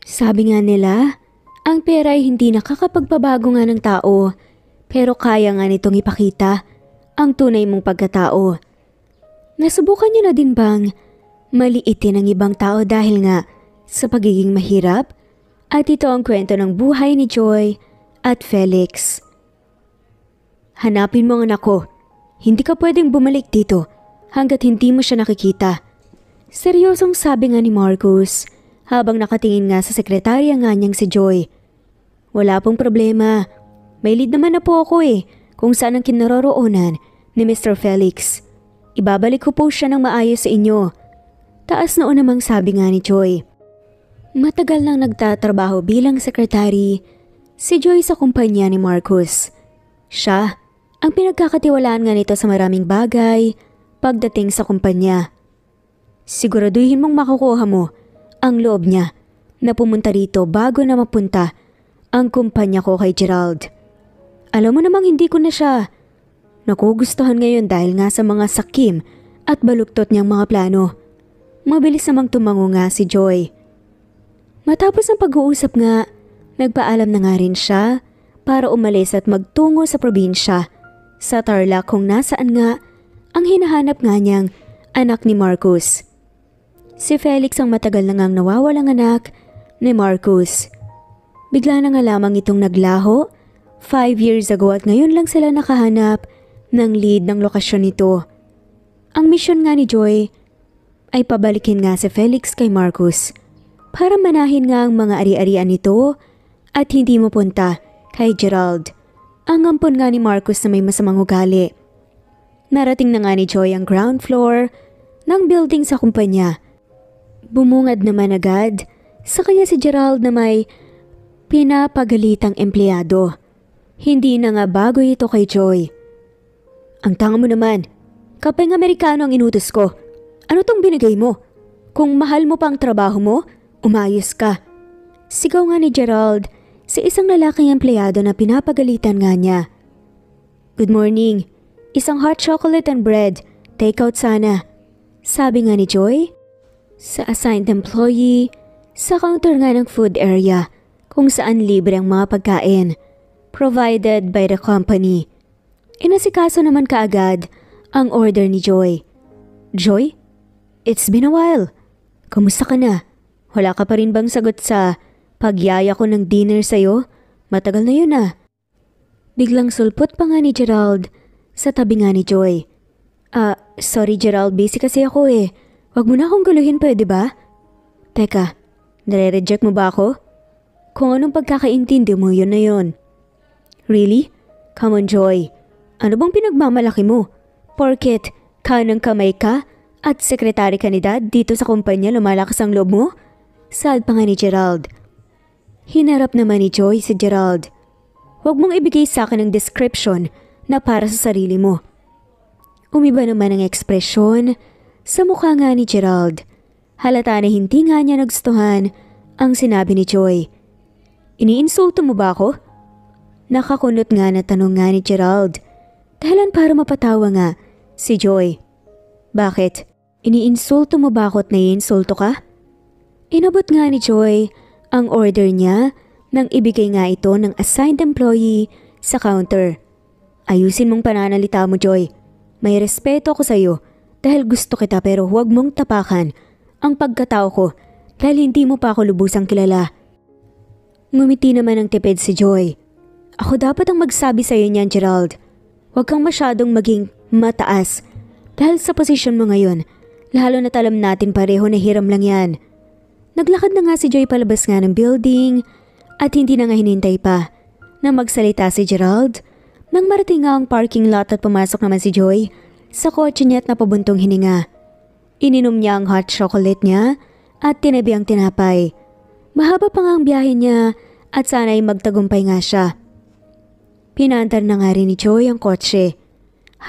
Sabi nga nila, ang pera ay hindi nakakapagpabago nga ng tao, pero kaya nga nitong ipakita ang tunay mong pagkatao. Nasubukan niyo na din bang maliitin ang ibang tao dahil nga sa pagiging mahirap? At ito ang kwento ng buhay ni Joy at Felix. Hanapin mo ang anak ko. Hindi ka pwedeng bumalik dito hanggat hindi mo siya nakikita. Seryosong sabi nga ni Marcus habang nakatingin nga sa sekretarya nga niyang si Joy. Wala pong problema. May lead naman na po ako kung saan ang kinaroroonan ni Mr. Felix. Ibabalik ko po siya ng maayos sa inyo. Taas noon namang sabi nga ni Joy. Matagal nang nagtatrabaho bilang sekretary si Joy sa kumpanya ni Marcus. Siya ang pinagkakatiwalaan nga nito sa maraming bagay pagdating sa kumpanya. Siguraduhin mong makukuha mo ang loob niya na pumunta rito bago na mapunta ang kumpanya ko kay Gerald. Alam mo namang hindi ko na siya nakugustuhan ngayon dahil nga sa mga sakim at baluktot niyang mga plano. Mabilis namang tumango nga si Joy. Matapos ang pag-uusap nga, nagpaalam na nga rin siya para umalis at magtungo sa probinsya sa Tarlac kung nasaan nga ang hinahanap nga niyang anak ni Marcus. Si Felix ang matagal na ngang nawawalang anak ni Marcus. Bigla na nga lamang itong naglaho 5 years ago at ngayon lang sila nakahanap ng lead ng lokasyon nito. Ang misyon nga ni Joy ay pabalikin nga si Felix kay Marcus para manahin nga ang mga ari-arian nito at hindi mapunta kay Gerald, ang ampon nga ni Marcus na may masamang ugali. Narating na nga ni Joy ang ground floor ng building sa kumpanya. Bumungad naman agad sa kanya si Gerald na may pinapagalitang empleyado. Hindi na nga bago ito kay Joy. Ang tanga mo naman, kapeng Amerikano ang inutos ko. Ano tong binigay mo? Kung mahal mo pa ang trabaho mo, umayos ka. Sigaw nga ni Gerald sa isang lalaking empleyado na pinapagalitan nga niya. Good morning. Isang hot chocolate and bread. Take out sana. Sabi nga ni Joy sa assigned employee sa counter nga ng food area kung saan libre ang mga pagkain provided by the company. Inasikaso naman kaagad ang order ni Joy. Joy? It's been a while. Kamusta ka na? Wala ka pa rin bang sagot sa pagyaya ko ng dinner sa'yo? Matagal na yun Biglang sulpot pa nga ni Gerald sa tabi nga ni Joy. Sorry Gerald, busy kasi ako Wag mo na akong guluhin, pwede ba? Teka, nare-reject mo ba ako? Kung anong pagkakaintindi mo, yun na yun. Really? Come on Joy. Ano bang pinagmamalaki mo? Porket kanang kamay ka at sekretary ka ni Dad dito sa kumpanya lumalakas ang loob mo? Sad pa nga ni Gerald. Hinarap naman ni Joy si Gerald. Huwag mong ibigay sa akin ng description na para sa sarili mo. Umiba naman ang ekspresyon sa mukha nga ni Gerald. Halata na hindi nga niya nagustuhan ang sinabi ni Joy. Iniinsulto mo ba ako? Nakakunot nga na tanong nga ni Gerald. Dahilan para mapatawa nga si Joy. Bakit? Iniinsulto mo ba ako at naiinsulto ka? Inabot nga ni Joy ang order niya nang ibigay nga ito ng assigned employee sa counter. Ayusin mong pananalita mo Joy. May respeto ako sa iyo dahil gusto kita pero huwag mong tapakan ang pagkatao ko dahil hindi mo pa ako lubusang kilala. Ngumiti naman ng tipid si Joy. Ako dapat ang magsabi sa iyo niyan Gerald. Huwag kang masyadong maging mataas dahil sa posisyon mo ngayon. Lalo na't alam natin pareho na hiram lang yan. Naglakad na nga si Joy palabas nga ng building at hindi na nga hinintay pa na magsalita si Gerald nang marating nga ang parking lot at pumasok naman si Joy sa kotse niya at napabuntong hininga. Ininom niya ang hot chocolate niya at tinabi ang tinapay. Mahaba pa nga ang biyahe niya at sana'y magtagumpay nga siya. Pinaandar na nga rin ni Joy ang kotse.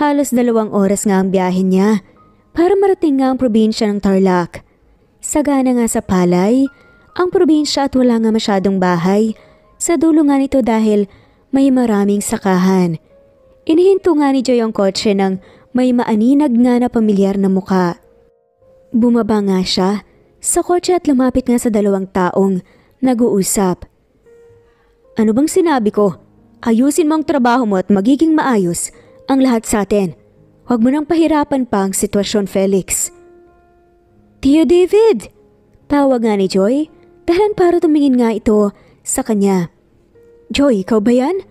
Halos 2 oras nga ang biyahe niya para marating nga ang probinsya ng Tarlac. Sagana nga sa palay ang probinsya at wala nga masyadong bahay sa dulo nga nito dahil may maraming sakahan. Inihinto nga ni Joy ang kotse ng may maaninag nga na pamilyar na muka. Bumaba nga siya sa kotse at lumapit nga sa 2 taong Nag-uusap. Ano bang sinabi ko? Ayusin mo ang trabaho mo at magiging maayos ang lahat sa atin. Huwag mo nang pahirapan pa ang sitwasyon, Felix. Tio David! Tawag nga ni Joy, dahilan para tumingin nga ito sa kanya. Joy, ikaw ba yan?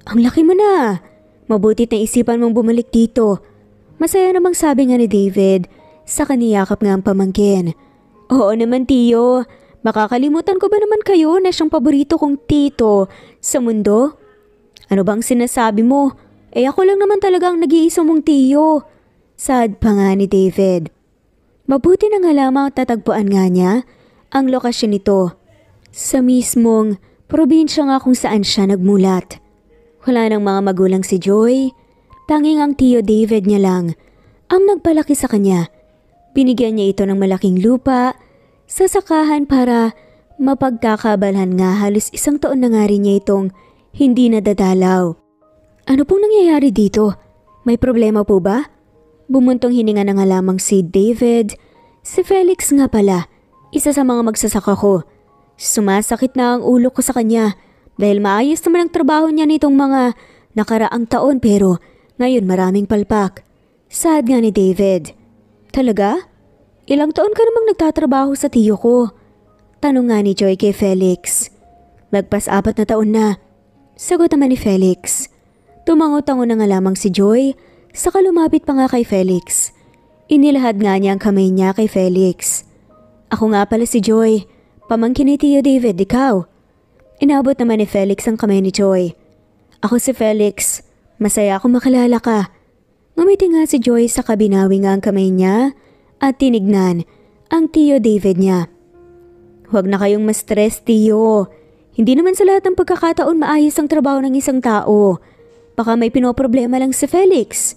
Ang laki mo na. Mabutit na isipan mong bumalik dito. Masaya namang sabi nga ni David sa kaniyakap nga ang pamangkin. Oo naman, Tio. Makakalimutan ko ba naman kayo na siyang paborito kong tito sa mundo? Ano bang sinasabi mo? Ako lang naman talaga ang nag-iisa mong tiyo. Sad pa nga ni David. Mabuti na nga lamang tatagpuan nga niya ang lokasyon nito. Sa mismong probinsya nga kung saan siya nagmulat. Wala nang mga magulang si Joy. Tanging ang tiyo David niya lang ang nagpalaki sa kanya. Binigyan niya ito ng malaking lupa sa sakahan para mapagkakabalhan nga halos 1 taon na nga rin niya itong hindi nadadalaw. Ano pong nangyayari dito? May problema po ba? Bumuntong hininga na nga lamang si David. Si Felix nga pala, isa sa mga magsasaka ko. Sumasakit na ang ulo ko sa kanya dahil maayos naman ang trabaho niya nitong mga nakaraang taon pero ngayon maraming palpak. Sad nga ni David. Talaga? Ilang taon ka namang nagtatrabaho sa tiyo ko? Tanong nga ni Joy kay Felix. Lagpas 4 na taon na. Sagot naman ni Felix. Tumango-tango na nga lamang si Joy, saka lumapit pa nga kay Felix. Inilahad nga niya ang kamay niya kay Felix. Ako nga pala si Joy, pamangkin ni Tio David, ikaw. Inabot naman ni Felix ang kamay ni Joy. Ako si Felix, masaya akong makalala ka. Ngumiti nga si Joy sa kabinawi nga ang kamay niya at tinignan ang Tio David niya. Huwag na kayong ma-stress, Tio. Hindi naman sa lahat ng pagkakataon maayos ang trabaho ng isang tao. Baka may pinoproblema lang si Felix.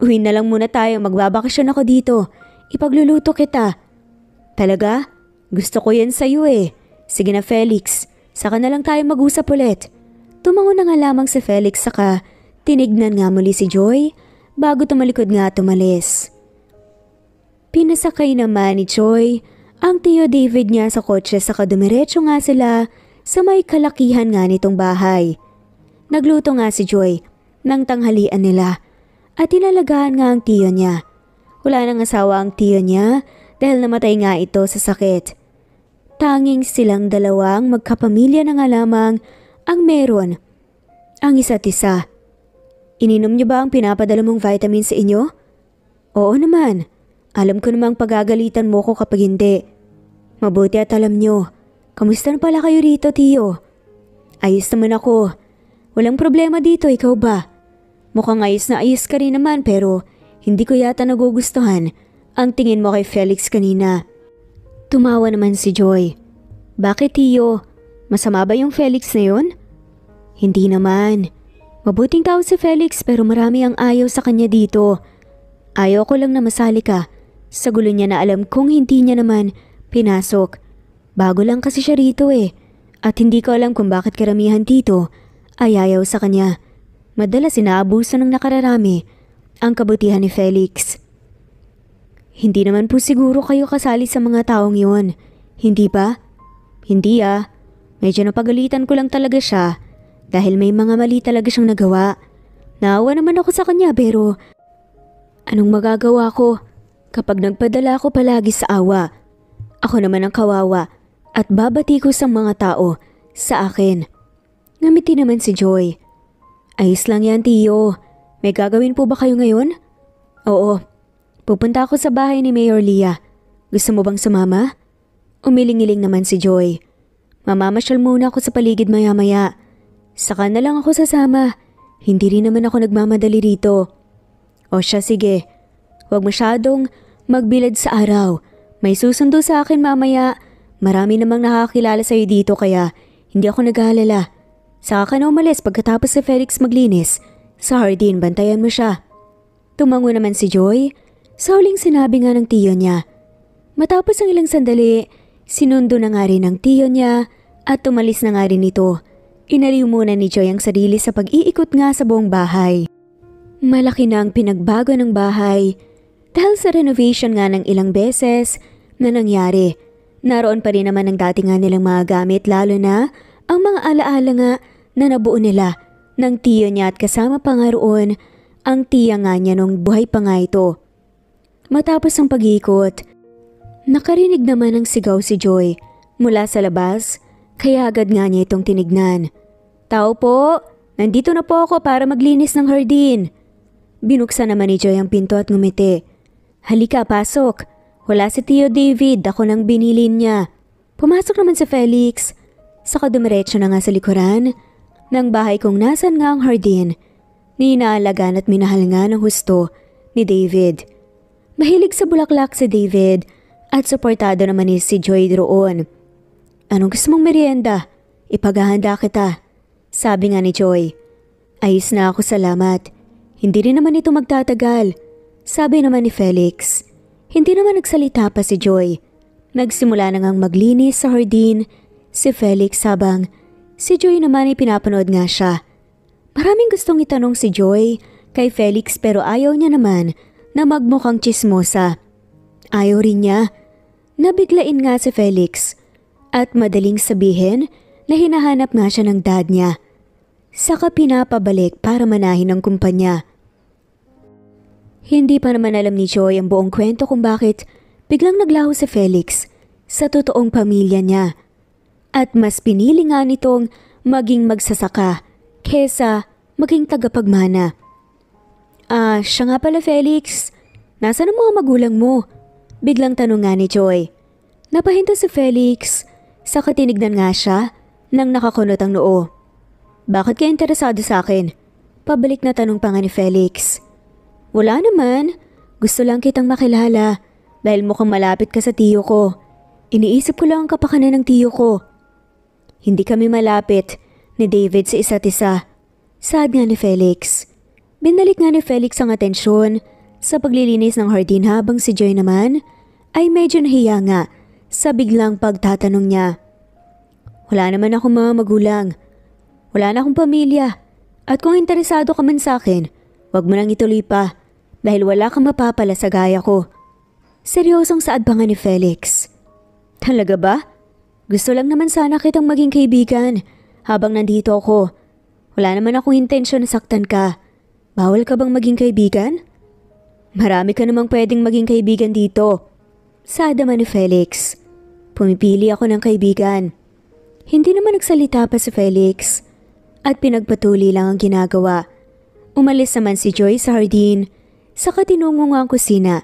Uwi na lang muna tayo, magbabakasyon ako dito. Ipagluluto kita. Talaga? Gusto ko yan sa'yo eh. Sige na Felix, saka na lang tayo mag-usap ulit. Tumango na nga lamang si Felix saka tinignan nga muli si Joy bago tumalikod nga at umalis. Pinasakay naman ni Joy ang Tio David niya sa kotse saka dumiretso nga sila sa may kalakihan nga nitong bahay. Nagluto nga si Joy ng tanghalian nila at tinalagaan nga ang tiyo niya. Wala nang asawa ang tiyo niya dahil namatay nga ito sa sakit. Tanging silang dalawang magkapamilya na nga lamang ang meron. Ang isa't isa. Ininom niyo ba ang pinapadala mong vitamin sa inyo? Oo naman. Alam ko namang pagagalitan mo ko kapag hindi. Mabuti at alam niyo. Kamusta na pala kayo rito, tiyo? Ayos naman ako. Walang problema dito, ikaw ba? Mukhang ayos na ayos ka rin naman pero hindi ko yata nagugustuhan ang tingin mo kay Felix kanina. Tumawa naman si Joy. Bakit, tiyo? Masama ba yung Felix na yun? Hindi naman. Mabuting tao si Felix pero marami ang ayaw sa kanya dito. Ayaw ko lang na masali ka sa gulo niya na alam kong hindi niya naman pinasok. Bago lang kasi siya rito eh. At hindi ko alam kung bakit karamihan dito ay ayaw sa kanya. Madalas inaabuso ng nakararami ang kabutihan ni Felix. Hindi naman po siguro kayo kasali sa mga taong yon, hindi ba? Hindi ah. Medyo napagalitan ko lang talaga siya dahil may mga mali talaga siyang nagawa. Naawa naman ako sa kanya pero anong magagawa ko kapag nagpadala ako palagi sa awa? Ako naman ang kawawa at babati ko sa mga tao sa akin. Ngumiti naman si Joy. Ayos lang yan, tiyo. May gagawin po ba kayo ngayon? Oo. Pupunta ako sa bahay ni Mayor Leah. Gusto mo bang sumama? Umiling-iling naman si Joy. Mamamasyal muna ako sa paligid maya-maya. Saka na lang ako sasama. Hindi rin naman ako nagmamadali rito. O siya, sige. Huwag masyadong magbilad sa araw. May susundo sa akin mamaya. Marami namang nakakilala sa'yo dito kaya hindi ako nag-aalala. Saka ka na umalis pagkatapos si Felix maglinis. Sa hardin, bantayan mo siya. Tumango naman si Joy sa huling sinabi nga ng tiyo niya. Matapos ang ilang sandali, sinundo na nga rin ng tiyo niya at tumalis na nga rin ito. Inaliw muna ni Joy ang sarili sa pag-iikot nga sa buong bahay. Malaki na ang pinagbago ng bahay dahil sa renovation nga ng ilang beses na nangyari. Naroon pa rin naman ang dati nga nilang mga gamit, lalo na ang mga alaala nga na nabuo nila ng tiyo niya at kasama pa nga roon ang tiya nga niya nung buhay pa nga ito. Matapos ang pag-iikot, nakarinig naman ng sigaw si Joy mula sa labas, kaya agad nga niya itong tinignan. "Tao po, nandito na po ako para maglinis ng hardin." Binuksan naman ni Joy ang pinto at ngumiti. "Halika, pasok. Wala si Tio David, ako nang binilin niya." Pumasok naman si Felix. Saka dumiretso na nga sa likuran ng bahay kung nasan nga ang hardin. Ninaalagaan at minahal nga ng husto ni David. Mahilig sa bulaklak si David at suportado naman ni si Joy roon. "Anong gusto mong merienda? Ipaghahanda kita," sabi nga ni Joy. "Ayos na ako, salamat. Hindi rin naman ito magtatagal," sabi naman ni Felix. Hindi naman nagsalita pa si Joy. Nagsimula na ngang maglinis sa hardin si Felix habang si Joy naman ay pinapanood nga siya. Maraming gustong itanong si Joy kay Felix pero ayaw niya naman na magmukhang tsismosa. Ayaw rin niya. Nabiglain nga si Felix at madaling sabihin na hinahanap nga siya ng dad niya. Saka pinapabalik para manahin ang kumpanya. Hindi pa naman alam ni Joy ang buong kwento kung bakit biglang naglaho si Felix sa totoong pamilya niya. At mas pinili nga nitong maging magsasaka kesa maging tagapagmana. Siya nga pala Felix, nasaan ang mga magulang mo?" Biglang tanong nga ni Joy. Napahinto si Felix, saka tinignan nga siya nang nakakunot ang noo. "Bakit ka interesado sa akin?" Pabalik na tanong pa nga ni Felix. "Wala naman, gusto lang kitang makilala dahil mukhang malapit ka sa tiyo ko. Iniisip ko lang ang kapakanan ng tiyo ko." Hindi kami malapit ni David sa isa't isa, saad nga ni Felix. Binalik nga ni Felix ang atensyon sa paglilinis ng hardin habang si Joy naman ay medyo nahiya nga sa biglang pagtatanong niya. "Wala naman akong mga magulang. Wala na akong pamilya. At kung interesado ka man sa akin, wag mo nang ituloy pa dahil wala kang mapapala sa gaya ko." Seryosong saad pa nga ni Felix. "Talaga ba? Gusto lang naman sana kitang maging kaibigan habang nandito ako. Wala naman akong intensyon na saktan ka. Bawal ka bang maging kaibigan?" "Marami ka namang pwedeng maging kaibigan dito," saad naman ni Felix. "Pumipili ako ng kaibigan." Hindi naman nagsalita pa si Felix at pinagpatuloy lang ang ginagawa. Umalis naman si Joy sa hardin, saka tinungo nga ang kusina.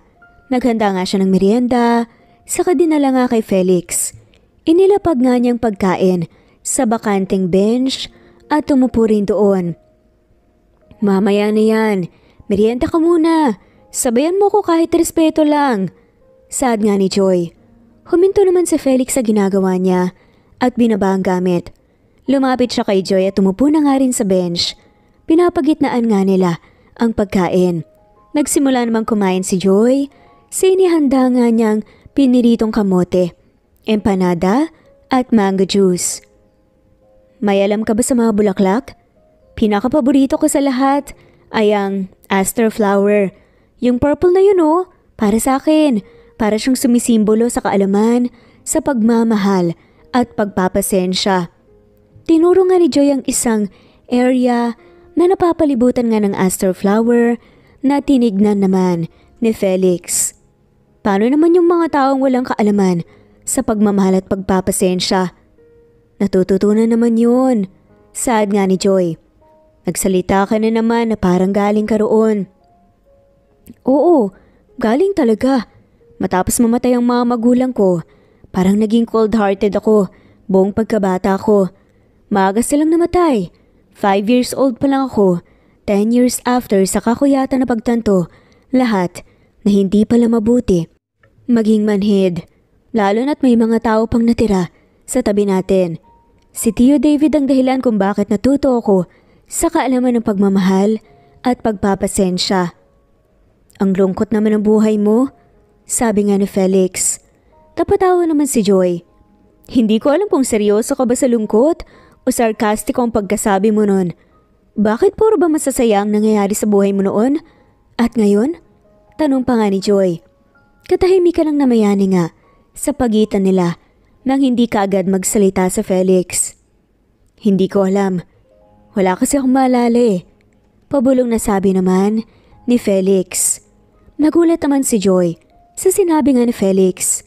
Naghanda nga siya ng merienda, saka dinala nga kay Felix. Inilapag nga niyang pagkain sa bakanteng bench at tumupo rin doon. "Mamaya na yan, merienda ka muna. Sabayan mo ko kahit respeto lang," saad nga ni Joy. Huminto naman si Felix sa ginagawa niya at binaba ang gamit. Lumapit siya kay Joy at tumupo na nga rin sa bench. Pinapagitnaan nga nila ang pagkain. Nagsimula namang kumain si Joy. Sinihanda nga niyang piniritong kamote, empanada at mango juice. "May alam ka ba sa mga bulaklak? Pinakapaborito ko sa lahat ay ang aster flower. Yung purple na yun para sa akin. Para siyang sumisimbolo sa kaalaman, sa pagmamahal at pagpapasensya." Tinuro nga ni Joy ang isang area na napapalibutan nga ng aster flower na tinignan naman ni Felix. Paano naman yung mga taong walang kaalaman sa pagmamahal at pagpapasensya? "Natututunan naman yun," saad nga ni Joy. "Nagsalita ka na naman na parang galing ka roon." "Oo, galing talaga. Matapos mamatay ang mga magulang ko, parang naging cold-hearted ako buong pagkabata ko. Maaga silang namatay. 5 years old pa lang ako. 10 years after saka ko yata napagtanto lahat na hindi pala mabuti maging manhid. Lalo na't may mga tao pang natira sa tabi natin. Si Tio David ang dahilan kung bakit natuto ako sa kaalaman ng pagmamahal at pagpapasensya." "Ang lungkot naman ng buhay mo," sabi nga ni Felix. Tapatawa naman si Joy. "Hindi ko alam kung seryoso ka ba sa lungkot o sarkastiko ang pagkasabi mo nun. Bakit puro ba masasaya ang nangyayari sa buhay mo noon? At ngayon?" Tanong pa nga ni Joy. Katahimikan ang namayani nga sa pagitan nila nang hindi kaagad magsalita sa Felix. Hindi ko alam. Wala kasi akong maalala eh. Pabulong na sabi naman ni Felix. Nagulat naman si Joy sa sinabi nga ni Felix.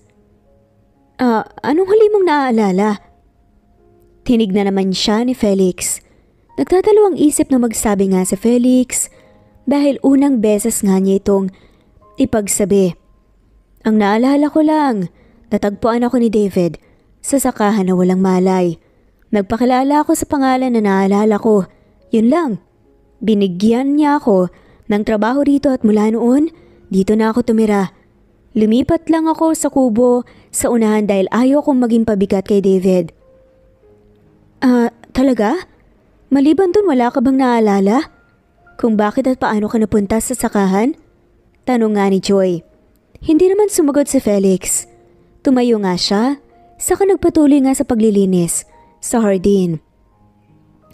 Anong huli mong naaalala? Tinig na naman siya ni Felix. Nagdadalawang isip na magsabi nga si Felix dahil unang beses nga niya itong ipagsabi. Ang naalala ko lang, natagpuan ako ni David sa sakahan na walang malay. Nagpakilala ako sa pangalan na naalala ko. Yun lang. Binigyan niya ako ng trabaho rito at mula noon, dito na ako tumira. Lumipat lang ako sa kubo sa unahan dahil ayaw kong maging pabigat kay David. Talaga? Maliban dun wala ka bang naalala? Kung bakit at paano ka napunta sa sakahan? Tanong nga ni Joy. Hindi naman sumagot si Felix. Tumayo nga siya, saka nagpatuloy nga sa paglilinis sa hardin.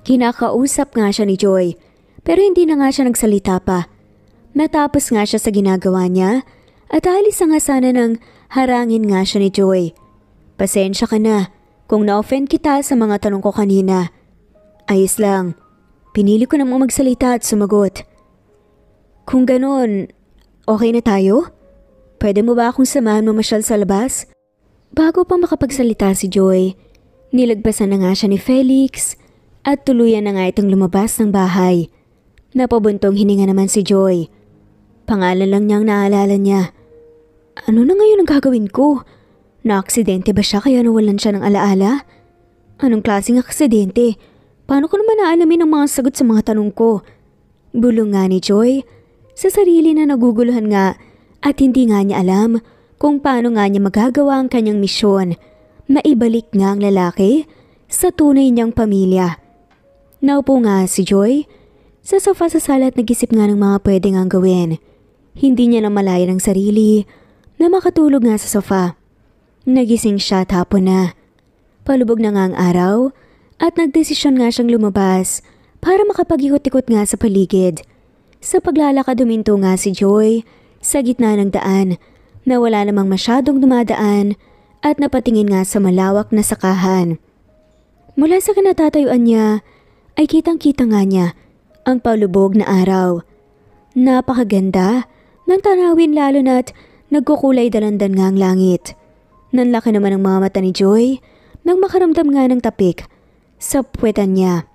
Kinakausap nga siya ni Joy, pero hindi na nga siya nagsalita pa. Natapos nga siya sa ginagawa niya at alis na nga sana nang harangin nga siya ni Joy. Pasensya ka na kung na-offend kita sa mga tanong ko kanina. Ayos lang. Pinili ko namang magsalita at sumagot. Kung ganon, okay na tayo? Pwede mo ba akong samahan mamasyal sa labas? Bago pa makapagsalita si Joy, nilagpasan na nga siya ni Felix at tuluyan na nga itong lumabas ng bahay. Napabuntong hininga naman si Joy. Pangalan lang niyang naalala niya. Ano na ngayon ang gagawin ko? Na-aksidente ba siya kaya nawalan siya ng alaala? Anong klaseng aksidente? Paano ko naman naalamin ang mga sagot sa mga tanong ko? Bulong nga ni Joy sa sarili na naguguluhan nga at hindi nga niya alam kung paano nga niya magagawa ang kanyang misyon. Maibalik nga ang lalaki sa tunay niyang pamilya. Naupo nga si Joy sa sofa sa sala at nag-isip nga ng mga pwede nga gawin. Hindi niya na malaya ng sarili na makatulog nga sa sofa. Nagising siya at hapon na. Palubog na nga ang araw at nagdesisyon nga siyang lumabas para makapag-ikot-ikot nga sa paligid. Sa paglalakad huminto nga si Joy sa gitna ng daan na wala namang masyadong dumadaan at napatingin nga sa malawak na sakahan. Mula sa kinatatayuan niya ay kitang-kita nga niya ang palubog na araw. Napakaganda ng tanawin lalo na't nagkukulay dalandan nga ang langit. Nanlaki naman ang mga mata ni Joy nang makaramdam nga ng tapik sa puwetan niya.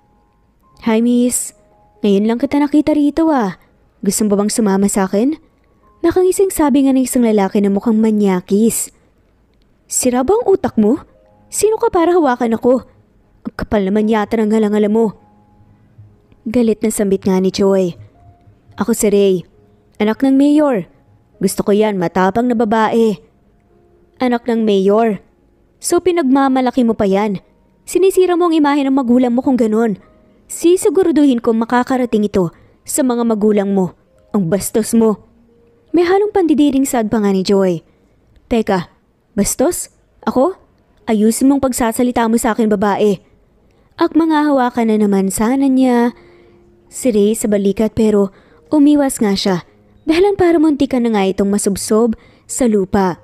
Hi miss, ngayon lang kita nakita rito ah. Gusto mo ba bang sumama sa akin? Nakangising sabi nga ng isang lalaki na mukhang manyakis. Sira ba ang utak mo? Sino ka para hawakan ako? Ang kapal naman yata ng halangala mo. Galit na sambit nga ni Joy. Ako si Ray, anak ng mayor. Gusto ko yan, matapang na babae. Anak ng mayor? So pinagmamalaki mo pa yan? Sinisira mo ang imahe ng magulang mo kung ganon. Sisiguraduhin ko makakarating ito sa mga magulang mo. Ang bastos mo. May halong pandidiring sad pa nga ni Joy. Teka, bastos? Ako? Ayusin mong pagsasalita mo sa akin babae. Mga hawakan na naman sana niya si Ray sa balikat pero umiwas nga siya. Dahilan para muntikan na nga itong masubsob sa lupa.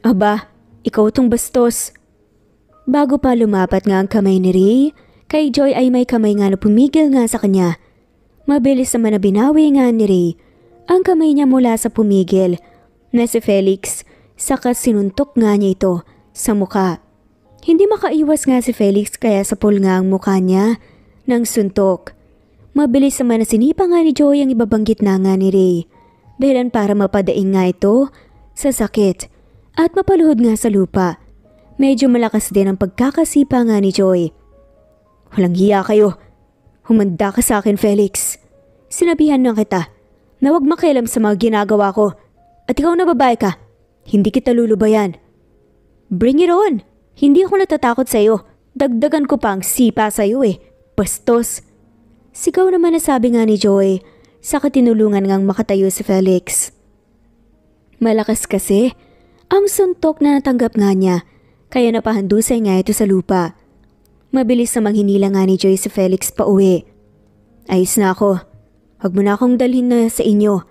Aba, ikaw tong bastos. Bago pa lumapat nga ang kamay ni Ray, kay Joy ay may kamay nga na pumigil nga sa kanya. Mabilis naman na binawi nga ni Ray ang kamay niya mula sa pumigil na si Felix, saka sinuntok nga niya ito sa muka. Hindi makaiwas nga si Felix kaya sapol nga ang mukha niya ng suntok. Mabilis naman na sinipa nga ni Joy ang ibabanggit na nga ni Ray, dahilan para mapadaing nga ito sa sakit at mapaluhod nga sa lupa. Medyo malakas din ang pagkakasipa nga ni Joy. Walang hiya kayo. Humanda ka sa akin, Felix. Sinabihan na kita na huwag makialam sa mga ginagawa ko. At ikaw na babae ka. Hindi kita lulubayan. Bring it on. Hindi ako natatakot sa iyo. Dagdagan ko pa ang sipa sa iyo eh. Bastos. Sigaw naman na sabi nga ni Joy, saka tinulungan ngang makatayo si Felix. Malakas kasi ang suntok na natanggap nga niya, kaya napahandusay nga ito sa lupa. Mabilis na manghinila nga ni Joy si Felix pa uwi. Ayos na ako. Huwag mo na akong dalhin na sa inyo.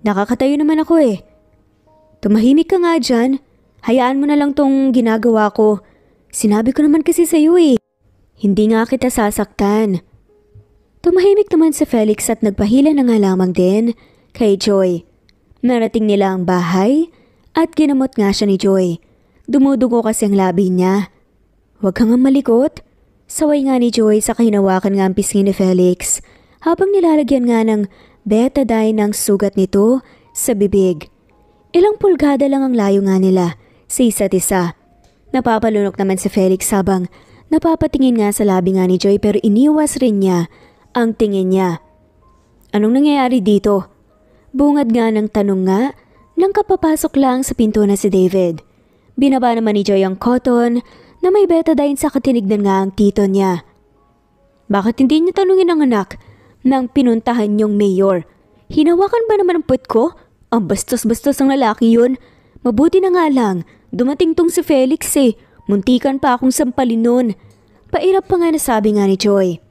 Nakakatayo naman ako eh. Tumahimik ka nga dyan. Hayaan mo na lang tong ginagawa ko. Sinabi ko naman kasi sa'yo eh. Hindi nga kita sasaktan. Tumahimik naman si Felix at nagpahila na nga lamang din kay Joy. Narating nila ang bahay at ginamot nga siya ni Joy. Dumudugo kasi ang labi niya. Huwag kang malikot. Saway nga ni Joy sa hinawakan nga ang pisngi ni Felix habang nilalagyan nga ng betadine ng sugat nito sa bibig. Ilang pulgada lang ang layo nga nila sa isa't isa. Napapalunok naman si Felix habang napapatingin nga sa labi nga ni Joy pero iniwas rin niya ang tingin niya. Anong nangyayari dito? Bungad nga ng tanong nga nang kapapasok lang sa pinto na si David. Binaba naman ni Joy ang cotton na may betadine sa katinignan nga ang tito niya. Bakit hindi niyo tanungin ang anak nang pinuntahan niyong mayor? Hinawakan ba naman ang puwet ko? Ang bastos-bastos ng lalaki yun. Mabuti na nga lang, dumating tong si Felix eh. Muntikan pa akong sampalin nun. Pairap pa nga nasabi nga ni Joy.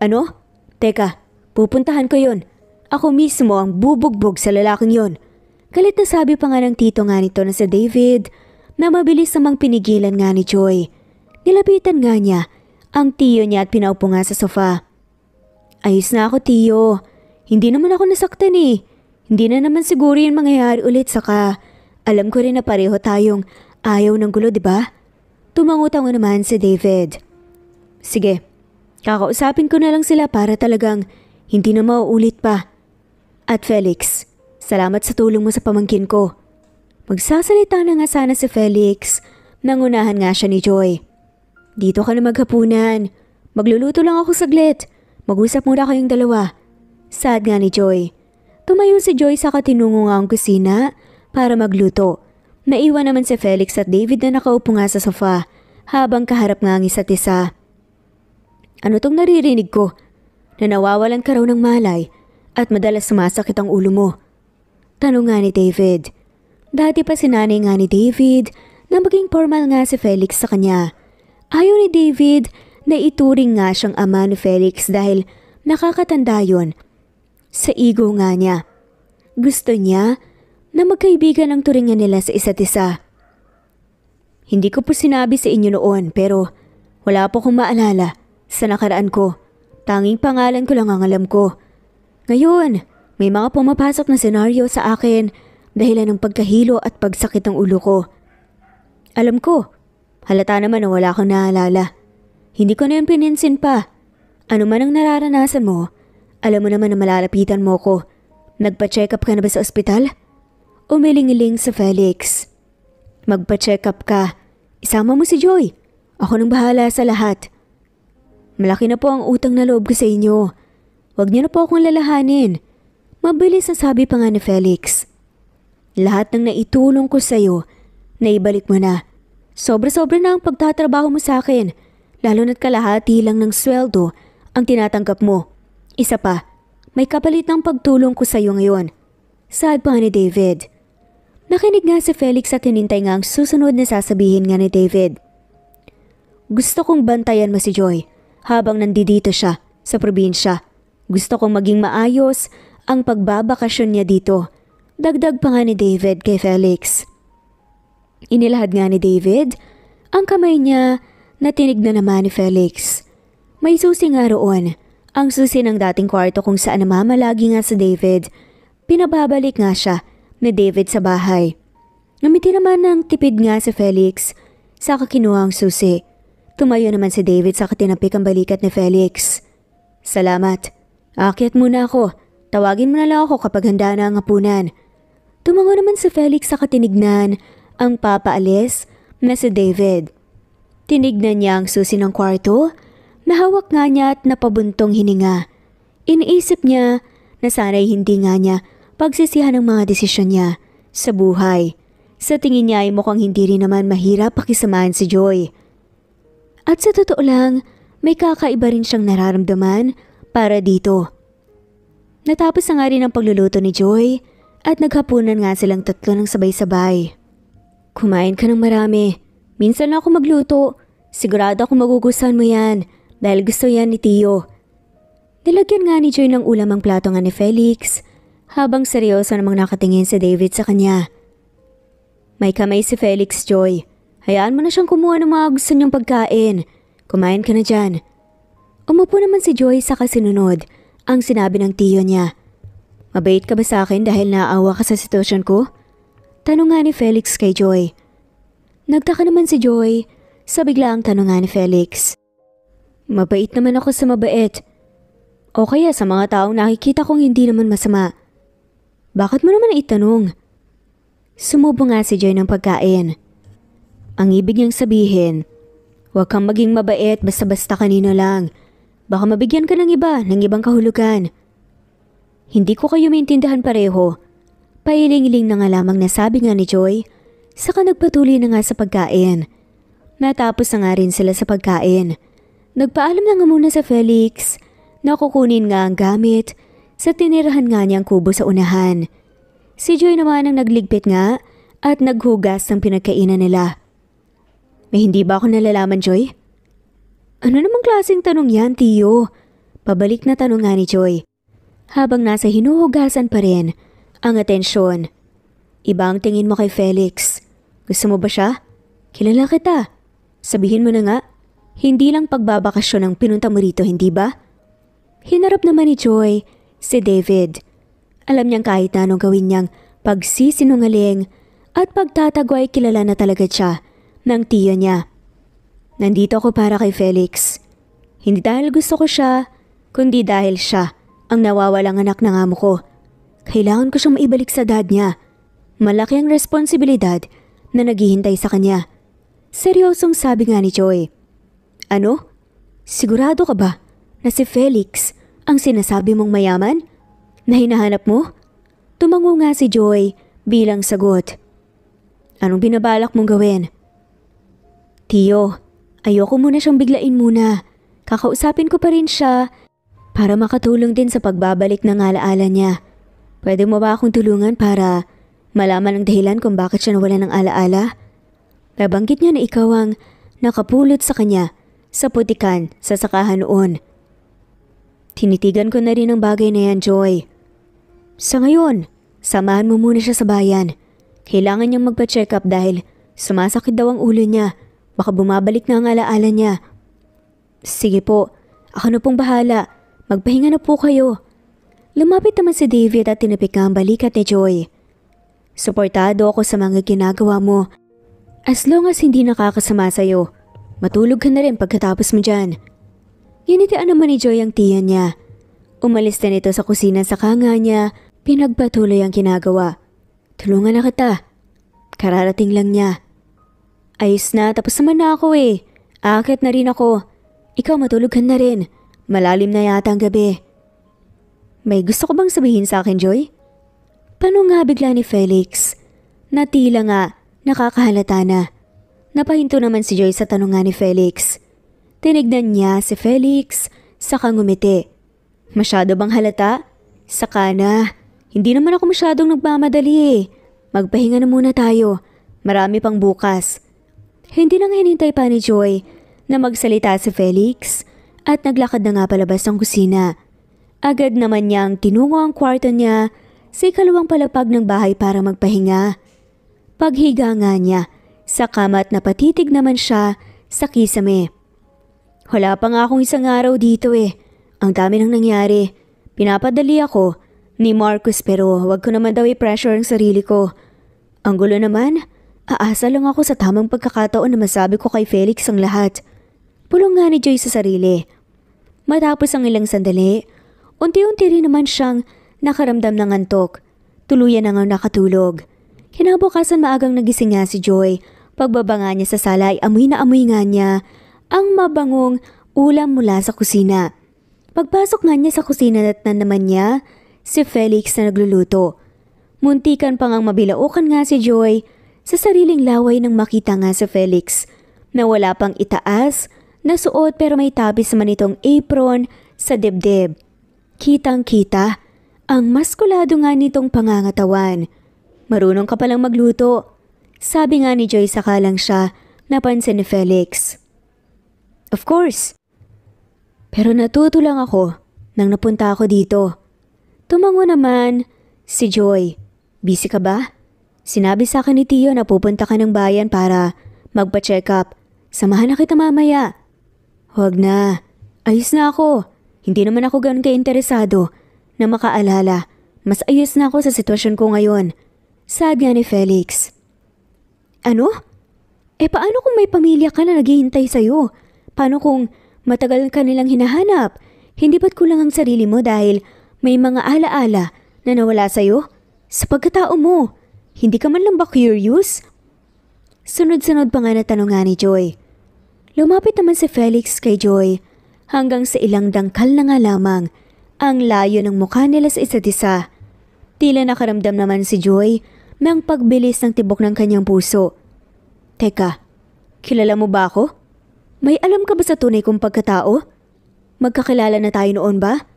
Ano? Teka, pupuntahan ko yun. Ako mismo ang bubugbog sa lalaking yun. Galit na sabi pa nga ng tito nga nito na si David na mabilis namang pinigilan nga ni Joy. Nilapitan nga niya ang tiyo niya at pinaupo nga sa sofa. Ayos na ako tiyo. Hindi naman ako nasaktan eh. Hindi na naman siguro yung mangyayari ulit saka alam ko rin na pareho tayong ayaw ng gulo, di ba? Tumangutang naman si David. Sige, kakausapin ko na lang sila para talagang hindi na mauulit pa. At Felix, salamat sa tulong mo sa pamangkin ko. Magsasalita na nga sana si Felix nang unahan nga siya ni Joy. Dito ka na maghapunan. Magluluto lang ako saglit. Mag-usap muna kayong dalawa. Sad nga ni Joy. Tumayo si Joy sa katinungo nga ang kusina para magluto. Naiwan naman si Felix at David na nakaupo nga sa sofa habang kaharap nga ang isa't isa. Ano tong naririnig ko? Na nawawalan ka raw ng malay at madalas sumasakit ang ulo mo. Tanong nga ni David. Dati pa sinanay nga ni David na maging formal nga si Felix sa kanya. Ayaw ni David na ituring nga siyang ama ni Felix dahil nakakatanda yon sa ego nga niya. Gusto niya na magkaibigan ang turingan nila sa isa't isa. Hindi ko po sinabi sa inyo noon pero wala po akong maalala sa nakaraan ko. Tanging pangalan ko lang ang alam ko. Ngayon, may mga pumapasok na senaryo sa akin dahilan ng pagkahilo at pagsakit ng ulo ko. Alam ko, halata naman na wala kang naalala. Hindi ko na yung pininsin pa. Ano man ang nararanasan mo, alam mo naman na malalapitan mo ko. Nagpa-check up ka na ba sa ospital? Umiling-iling sa Felix. Magpa-check up ka. Isama mo si Joy. Ako nang bahala sa lahat. Malaki na po ang utang na loob ko sa inyo. Huwag niyo na po akong lalahanin. Mabilis na sabi pa nga ni Felix. Lahat ng naitulong ko sa iyo, naibalik mo na. Sobra-sobra na ang pagtatrabaho mo sa akin. Lalo na't kalahati lang ng sweldo ang tinatanggap mo. Isa pa, may kapalit ng pagtulong ko sa iyo ngayon. Sad pa ni David. Nakinig nga si Felix at hinintay nga ang susunod na sasabihin nga ni David. Gusto kong bantayan mo si Joy habang nandito siya sa probinsya. Gusto kong maging maayos ang pagbabakasyon niya dito. Dagdag pa nga ni David kay Felix. Inilahad nga ni David ang kamay niya na tinignan naman ni Felix. May susi nga roon. Ang susi ng dating kwarto kung saan namamalagi nga si David. Pinababalik nga siya ni David sa bahay. Ngumiti naman ng tipid nga si Felix sa kinuha ang susi. Tumayo naman si David sa tinapik ang balikat ni Felix. Salamat. Aakyat muna ako. Tawagin mo na lang ako kapag handa na ang hapunan. Tumango naman si Felix sa tinignan ang papaalis na si David. Tinignan niya ang susi ng kwarto. Nahawak nga niya at napabuntong hininga. Iniisip niya na sana'y hindi nga niya pagsisihan ng mga desisyon niya sa buhay. Sa tingin niya ay mukhang hindi rin naman mahirap pakisamahan si Joy. At sa totoo lang, may kakaiba rin siyang nararamdaman para dito. Natapos na nga rin ang pagluluto ni Joy at naghapunan nga silang tatlo ng sabay-sabay. Kumain ka ng marami. Minsan na ako magluto. Sigurado ako magugustuhan mo yan. Dahil gusto yan ni Tio. Nilagyan nga ni Joy ng ulam ang plato nga ni Felix habang seryoso namang nakatingin si David sa kanya. May kamay si Felix, Joy. Hayaan mo na siyang kumuha ng mga gusto niyang pagkain. Kumain ka na dyan. Umupo naman si Joy sa kasinunod ang sinabi ng tiyo niya. Mabait ka ba sa akin dahil naaawa ka sa sitwasyon ko? Tanong nga ni Felix kay Joy. Nagtaka naman si Joy sa biglaang tanong nga ni Felix. Mabait naman ako sa mabait. O kaya sa mga taong nakikita kong hindi naman masama. Bakit mo naman itanong? Sumubo nga si Joy ng pagkain. Ang ibig niyang sabihin, huwag kang maging mabait basta-basta kanino lang. Baka mabigyan ka ng iba, ng ibang kahulugan. Hindi ko kayo maintindihan pareho. Pailing-iling na nga lamang nasabi nga ni Joy, saka nagpatuloy na nga sa pagkain. Natapos na nga rin sila sa pagkain. Nagpaalam na nga muna sa Felix na kukunin nga ang gamit sa tinirahan nga niyang kubo sa unahan. Si Joy naman ang nagligpit nga at naghugas ng pinagkainan nila. May hindi ba ako nalalaman, Joy? Ano namang klaseng tanong yan, tiyo? Pabalik na tanong nga ni Joy. Habang nasa hinuhugasan pa rin ang atensyon. Iba ang tingin mo kay Felix. Gusto mo ba siya? Kilala kita. Sabihin mo na nga, hindi lang pagbabakasyon ang pinunta mo rito, hindi ba? Hinarap naman ni Joy si David. Alam niyang kahit na anong gawin niyang pagsisinungaling at pagtatagway kilala na talaga siya ng tiyo niya. Nandito ako para kay Felix. Hindi dahil gusto ko siya, kundi dahil siya ang nawawalang anak ng amo ko. Kailangan ko siyang maibalik sa dad niya. Malaki ang responsibilidad na naghihintay sa kanya. Seryosong sabi nga ni Joy. Ano? Sigurado ka ba na si Felix ang sinasabi mong mayaman? Na hinahanap mo? Tumango nga si Joy bilang sagot. Anong binabalak mong gawin? Tiyo, ayoko muna siyang biglain muna. Kakausapin ko pa rin siya para makatulong din sa pagbabalik ng alaala niya. Pwede mo ba akong tulungan para malaman ang dahilan kung bakit siya nawala ng alaala? Nabanggit niya na ikaw ang nakapulot sa kanya sa putikan sa sakahan noon. Tinitigan ko na rin ang bagay na yan, Joy. Sa ngayon, samahan mo muna siya sa bayan. Kailangan niyang magpa-check up dahil sumasakit daw ang ulo niya. Baka bumabalik na ang alaala niya. Sige po, ako na pong bahala. Magpahinga na po kayo. Lumapit naman si David at tinapik ang balikat ni Joy. Suportado ako sa mga ginagawa mo. As long as hindi nakakasama sa'yo, matulog ka na rin pagkatapos mo dyan. Ginitian naman ni Joy ang tiyan niya. Umalis na nito sa kusina sa kanga niya, pinagpatuloy ang ginagawa. Tulungan na kita. Kararating lang niya. Ayos na, tapos naman na ako eh. Aakit na rin ako. Ikaw matulog ka na rin. Malalim na yata ang gabi. May gusto ko bang sabihin sa akin, Joy? Tanong nga bigla ni Felix. Natila nga, nakakahalata na. Napahinto naman si Joy sa tanong nga ni Felix. Tinignan niya si Felix, saka ngumiti. Masyado bang halata? Saka na. Hindi naman ako masyadong nagmamadali eh. Magpahinga na muna tayo. Marami pang bukas. Hindi na nga hinintay pa ni Joy na magsalita si Felix at naglakad na nga palabas ng kusina. Agad naman niyang tinungo ang kwarto niya sa ikalawang palapag ng bahay para magpahinga. Paghiga nga niya sa kama at napatitig naman siya sa kisame. Wala pa nga akong isang araw dito eh. Ang dami nang nangyari. Pinapadali ako ni Marcus pero wag ko naman daw i-pressure ang sarili ko. Ang gulo naman, aasa lang ako sa tamang pagkakataon na masabi ko kay Felix ang lahat. Pulong nga ni Joy sa sarili. Matapos ang ilang sandali, unti-unti rin naman siyang nakaramdam ng antok. Tuluyan na nga nakatulog. Kinabukasan maagang nagising nga si Joy. Pagbaba nga niya sa sala ay amoy na amoy nga niya ang mabangong ulam mula sa kusina. Pagpasok nga niya sa kusina at na naman niya si Felix na nagluluto. Muntikan pa ngang mabilaukan nga si Joy sa sariling laway nang makita nga si Felix na wala pang itaas na suot pero may tabis naman itong apron sa dibdib. Kitang-kita ang maskulado nga nitong pangangatawan. Marunong ka palang magluto. Sabi nga ni Joy sakalang siya napansin ni Felix. Of course. Pero natuto lang ako nang napunta ako dito. Tumango naman si Joy. Busy ka ba? Sinabi sa akin ni Tio na pupunta ka ng bayan para Magpa-check up. Samahan na kita mamaya. Huwag na. Ayos na ako. Hindi naman ako ganun ka-interesado na makaalala. Mas ayos na ako sa sitwasyon ko ngayon. Sabi nga ni Felix. Ano? Paano kung may pamilya ka na naghihintay sa'yo? Paano kung matagal ka nilang hinahanap? Hindi ba't kulang ang sarili mo dahil may mga alaala na nawala sa'yo? Sa pagkatao mo, hindi ka man lang ba curious? Sunod-sunod pa nga na tanong nga ni Joy. Lumapit naman si Felix kay Joy hanggang sa ilang dangkal na nga lamang ang layo ng mukha nila sa isa't isa. Tila nakaramdam naman si Joy ng pagbilis ng tibok ng kanyang puso. Teka, kilala mo ba ako? May alam ka ba sa tunay kong pagkatao? Magkakilala na tayo noon ba?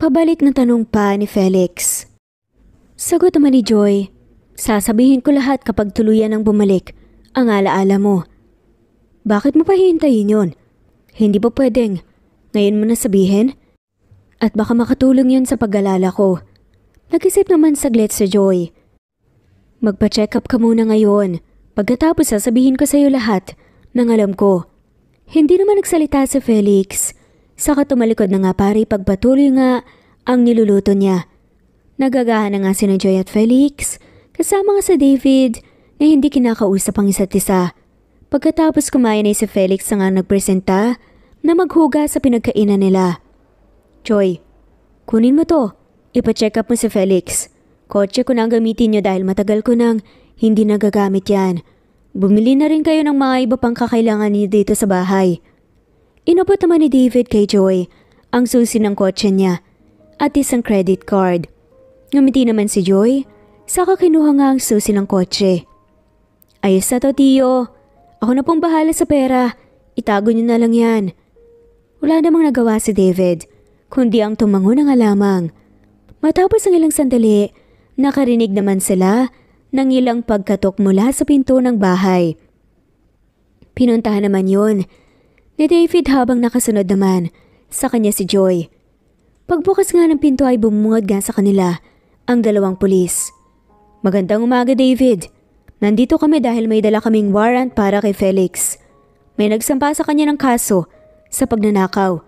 Pabalik na tanong pa ni Felix. Sagot naman ni Joy, sasabihin ko lahat kapag tuluyan ng bumalik ang alaala mo. Bakit mo pa hihintayin yun? Hindi ba pwedeng ngayon mo na sabihin? At baka makatulong yun sa pag-alala ko. Nag-isip naman saglit si Joy. Magpa-check up ka muna ngayon. Pagkatapos sasabihin ko sa iyo lahat ng alam ko. Hindi naman nagsalita si Felix. Saka tumalikod na nga pare pagpatuloy nga ang niluluto niya. Nagagahan na nga si Joy at Felix kasama nga si David na hindi kinakausap ang isa't isa. Pagkatapos kumain ay si Felix na nga nagpresenta na maghuga sa pinagkainan nila. Joy, kunin mo to. Ipa-check up mo si Felix. Kotse ko na ang gamitin niyo dahil matagal ko nang hindi nagagamit yan. Bumili na rin kayo ng mga iba pang kakailangan niyo dito sa bahay. Inabot naman ni David kay Joy ang susi ng kotse niya at isang credit card. Ngumiti naman si Joy, saka kinuha nga ang susi ng kotse. Ayos na to, Tio. Ako na pong bahala sa pera. Itago niyo na lang yan. Wala namang nagawa si David, kundi ang tumango na nga lamang. Matapos ang ilang sandali, nakarinig naman sila ng ilang pagkatok mula sa pinto ng bahay. Pinuntahan naman yun ni David habang nakasunod naman sa kanya si Joy. Pagbukas nga ng pinto ay bumungad nga sa kanila ang dalawang pulis. Magandang umaga, David. Nandito kami dahil may dala kaming warrant para kay Felix. May nagsampa sa kanya ng kaso sa pagnanakaw.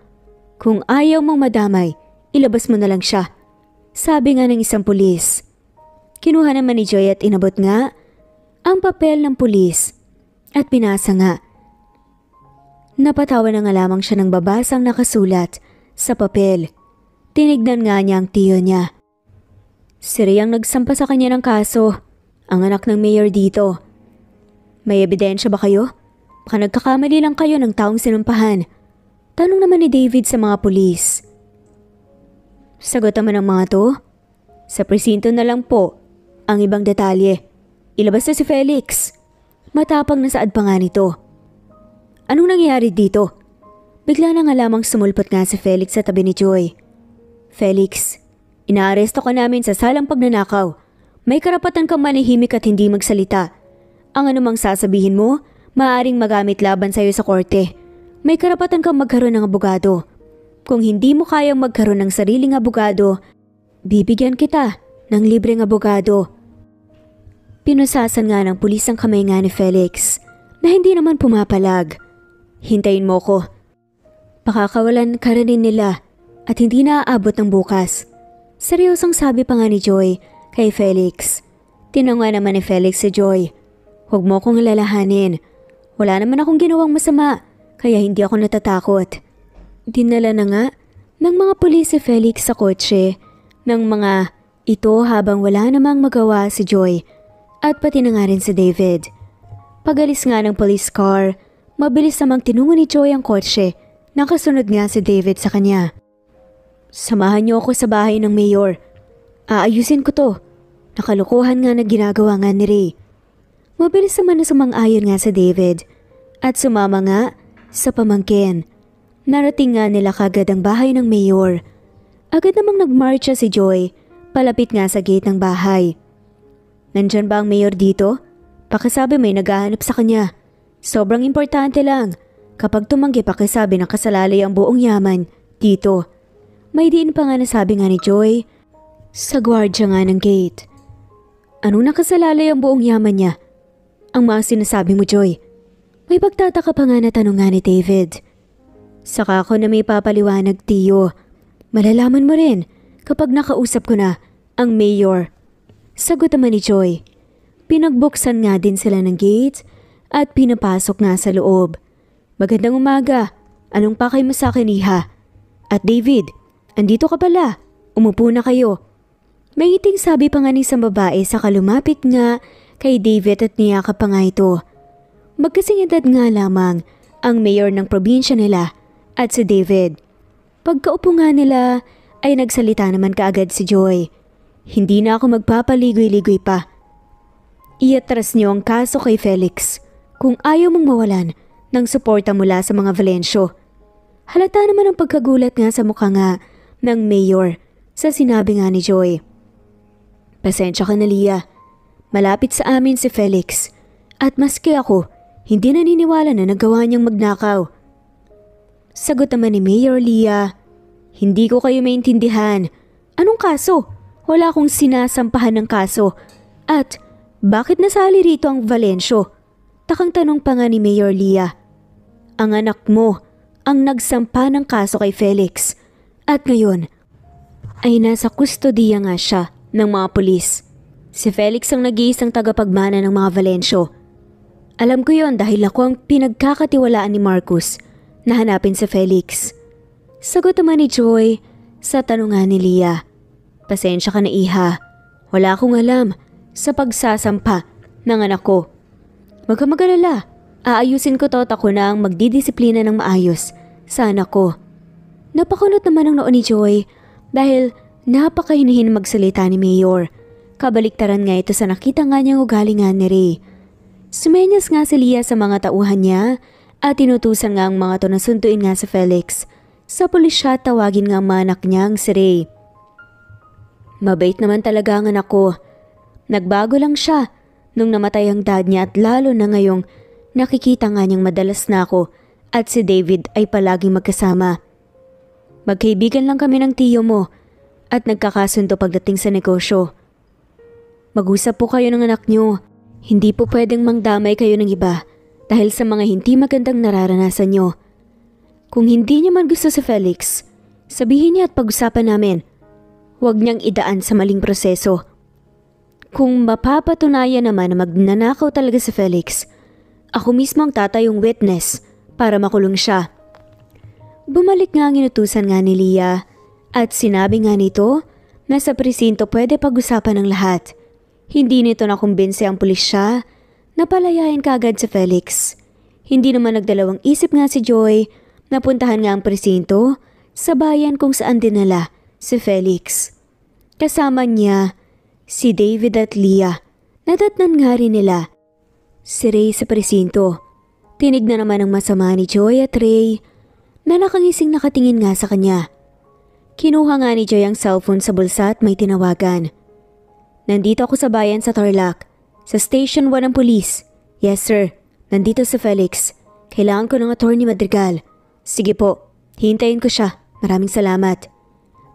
Kung ayaw mong madamay, ilabas mo na lang siya. Sabi nga ng isang pulis. Kinuha naman ni Joy at inabot nga ang papel ng pulis at binasa nga. Napatawa na nga lamang siya ng babasang nakasulat sa papel. Tinignan nga niya ang tiyo niya. Si Ray ang nagsampa sa kanya ng kaso, ang anak ng mayor dito. May ebidensya ba kayo? Baka nagkakamali lang kayo ng taong sinampahan. Tanong naman ni David sa mga pulis. Sagot naman ng mga to. Sa presinto na lang po ang ibang detalye. Ilabas na si Felix. Matapang na saad pa nga nito. Anong nangyari dito? Bigla na nga lamang sumulpot nga si Felix sa tabi ni Joy. Felix, inaaresto ka namin sa salang pagnanakaw. May karapatan kang manahimik at hindi magsalita. Ang anumang sasabihin mo, maaaring magamit laban sa iyo sa korte. May karapatan kang magkaroon ng abogado. Kung hindi mo kayang magkaroon ng sariling abogado, bibigyan kita ng libreng abogado. Pinusasan nga ng pulis ang kamay nga ni Felix na hindi naman pumapalag. Hintayin mo ko. Pakakawalan ka rin nila at hindi na aabot ng bukas. Seryosong sabi pa nga ni Joy kay Felix. Tinanong naman ni Felix si Joy. Huwag mo akong lalahanin. Wala naman akong ginawang masama kaya hindi ako natatakot. Dinala na nga ng mga pulis si Felix sa kotse ng mga ito habang wala namang magawa si Joy at pati na nga rin si David. Pagalis nga ng police car, mabilis namang tinungo ni Joy ang kotse. Nakasunod nga si David sa kanya. Samahan niyo ako sa bahay ng mayor. Aayusin ko to. Nakalukuhan nga na ginagawa nga ni Ray. Mabilis naman na sumang-ayon nga si David at sumama nga sa pamangkin. Narating nga nila kagad ang bahay ng mayor. Agad namang nagmarcha si Joy palapit nga sa gate ng bahay. Nandyan ba ang mayor dito? Pakisabi may naghahanap sa kanya. Sobrang importante lang. Kapag tumanggi pakisabi na kasalalay ang buong yaman dito. May diin pa nga nasabi nga ni Joy sa gwardya nga ng gate. Anong nakasalalay ang buong yaman niya? ang mga sinasabi mo, Joy. May pagtataka pa nga na tanong nga ni David. Saka ako na may papaliwanag, Tio. Malalaman mo rin kapag nakausap ko na ang mayor. Sagot naman ni Joy. Pinagbuksan nga din sila ng gate at pinapasok nga sa loob. Magandang umaga. Anong pakay mo sa akin, Iha? At David, andito ka pala. Umupo na kayo. May ngiting sabi pa nga ni isang babae saka lumapit nga kay David at niyakap pa nga ito. Magkasing edad nga lamang ang mayor ng probinsya nila at si David. Pagkaupo nga nila ay nagsalita naman kaagad si Joy. Hindi na ako magpapaligoy-ligoy pa. Iatras niyo ang kaso kay Felix kung ayaw mong mawalan ng suporta mula sa mga Valencio. Halata naman ang pagkagulat nga sa mukha nga ng mayor sa sinabi nga ni Joy. Pasensya ka na, Lia. Malapit sa amin si Felix at maski ako hindi naniniwala na nagawa niyang magnakaw. Sagot naman ni Mayor Lia, hindi ko kayo maintindihan. Anong kaso? Wala akong sinasampahan ng kaso. At bakit nasali rito ang Valencio? Takang tanong pa nga ni Mayor Lia. Ang anak mo ang nagsampa ng kaso kay Felix. At ngayon ay nasa kustodiya nga siya ng mga pulis. Si Felix ang nag-iisang tagapagmana ng mga Valencio. Alam ko yon dahil ako ang pinagkakatiwalaan ni Marcus na hanapin si Felix. Sagot naman ni Joy sa tanungan ni Lia. Pasensya ka na, Iha. Wala akong alam sa pagsasampa ng anak ko. Huwag ka mag-alala. Aayusin ko to at ako na ang magdidisiplina ng maayos sa anak ko. Napakunot naman ang noo ni Joy dahil napakahinihin magsalita ni Mayor. Kabaliktaran nga ito sa nakita nga niyang ugali nga ni Ray. Sumenyas nga si Lia sa mga tauhan niya at tinutusan nga ang mga to na sunduin nga si Felix. Sa pulisya tawagin nga ang mga anak niya ang si Ray. Mabait naman talaga ang anak ko. Nagbago lang siya nung namatay ang dad niya at lalo na ngayong nakikita nga niyang madalas na ako at si David ay palaging magkasama. Magkaibigan lang kami ng tiyo mo at nagkakasundo pagdating sa negosyo. Mag-usap po kayo ng anak niyo. Hindi po pwedeng mangdamay kayo ng iba dahil sa mga hindi magandang nararanasan niyo. Kung hindi niya man gusto si Felix, sabihin niya at pag-usapan namin. Huwag niyang idaan sa maling proseso. Kung mapapatunayan naman na magnanakaw talaga si Felix, ako mismo ang tatayong witness para makulong siya. Bumalik nga ang inutusan nga ni Lia at sinabi nga nito na sa presinto pwede pag-usapan ng lahat. Hindi nito nakumbinse ang pulisya na palayain kaagad si Felix. Hindi naman nagdalawang isip nga si Joy na puntahan nga ang presinto sa bayan kung saan dinala si Felix. Kasama niya si David at Lia. Nadatnan nga rin nila si Ray sa presinto. Tinignan naman ang masama ni Joy at Ray na nakangising nakatingin nga sa kanya. Kinuha nga ni Joy ang cellphone sa bulsa at may tinawagan. Nandito ako sa bayan sa Tarlac. Sa Station 1 ng pulis. Yes sir, nandito si Felix. Kailangan ko ng Attorney Madrigal. Sige po, hintayin ko siya. Maraming salamat.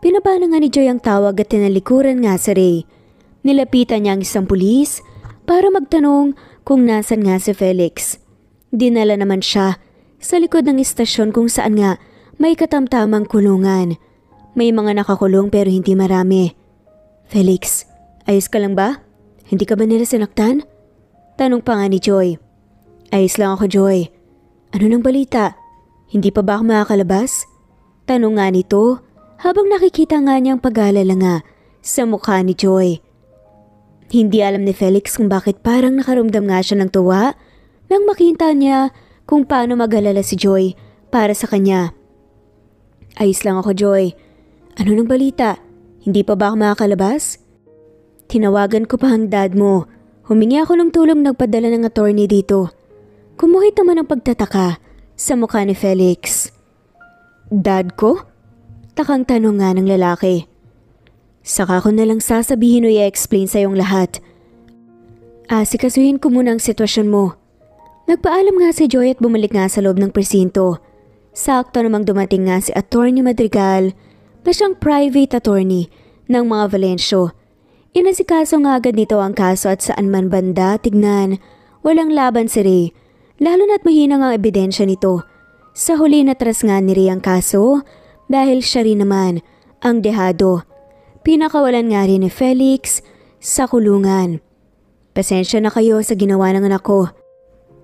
Pinabana nga ni Joy ang tawag at tinalikuran nga si Ray. Nilapitan niya ang isang pulis para magtanong kung nasan nga si Felix. Dinala naman siya sa likod ng istasyon kung saan nga may katamtamang kulungan. May mga nakakulong pero hindi marami. Felix, ayos ka lang ba? Hindi ka ba nila sinaktan? Tanong pa nga ni Joy. Ayos lang ako, Joy. Ano nang balita? Hindi pa ba ako makakalabas? Tanong nga nito habang nakikita nga niyang pag-alala nga sa mukha ni Joy. Hindi alam ni Felix kung bakit parang nakaramdam nga siya ng tuwa nang makita niya kung paano mag-alala si Joy para sa kanya. Ayos lang ako, Joy. Ano nang balita? Hindi pa ba ako makakalabas? Tinawagan ko pa ang dad mo. Humingi ako ng tulong nagpadala ng attorney dito. Kumuhit naman ang pagtataka sa mukha ni Felix. Dad ko? Takang tanong nga ng lalaki. Saka ko na lang sasabihin o i-explain sa iyong lahat. Asikasuhin ko muna ang sitwasyon mo. Nagpaalam nga si Joy at bumalik nga sa loob ng presinto. Sakto namang dumating nga si Attorney Madrigal na siyang private attorney ng mga Valencio. Inasikaso nga agad nito ang kaso at saan man banda tignan, Walang laban si Ray, lalo na't mahina ang ebidensya nito. Sa huli natras nga ni Ray ang kaso dahil siya rin naman ang dehado. Pinakawalan nga rin ni Felix sa kulungan. Pasensya na kayo sa ginawa ng anak ko.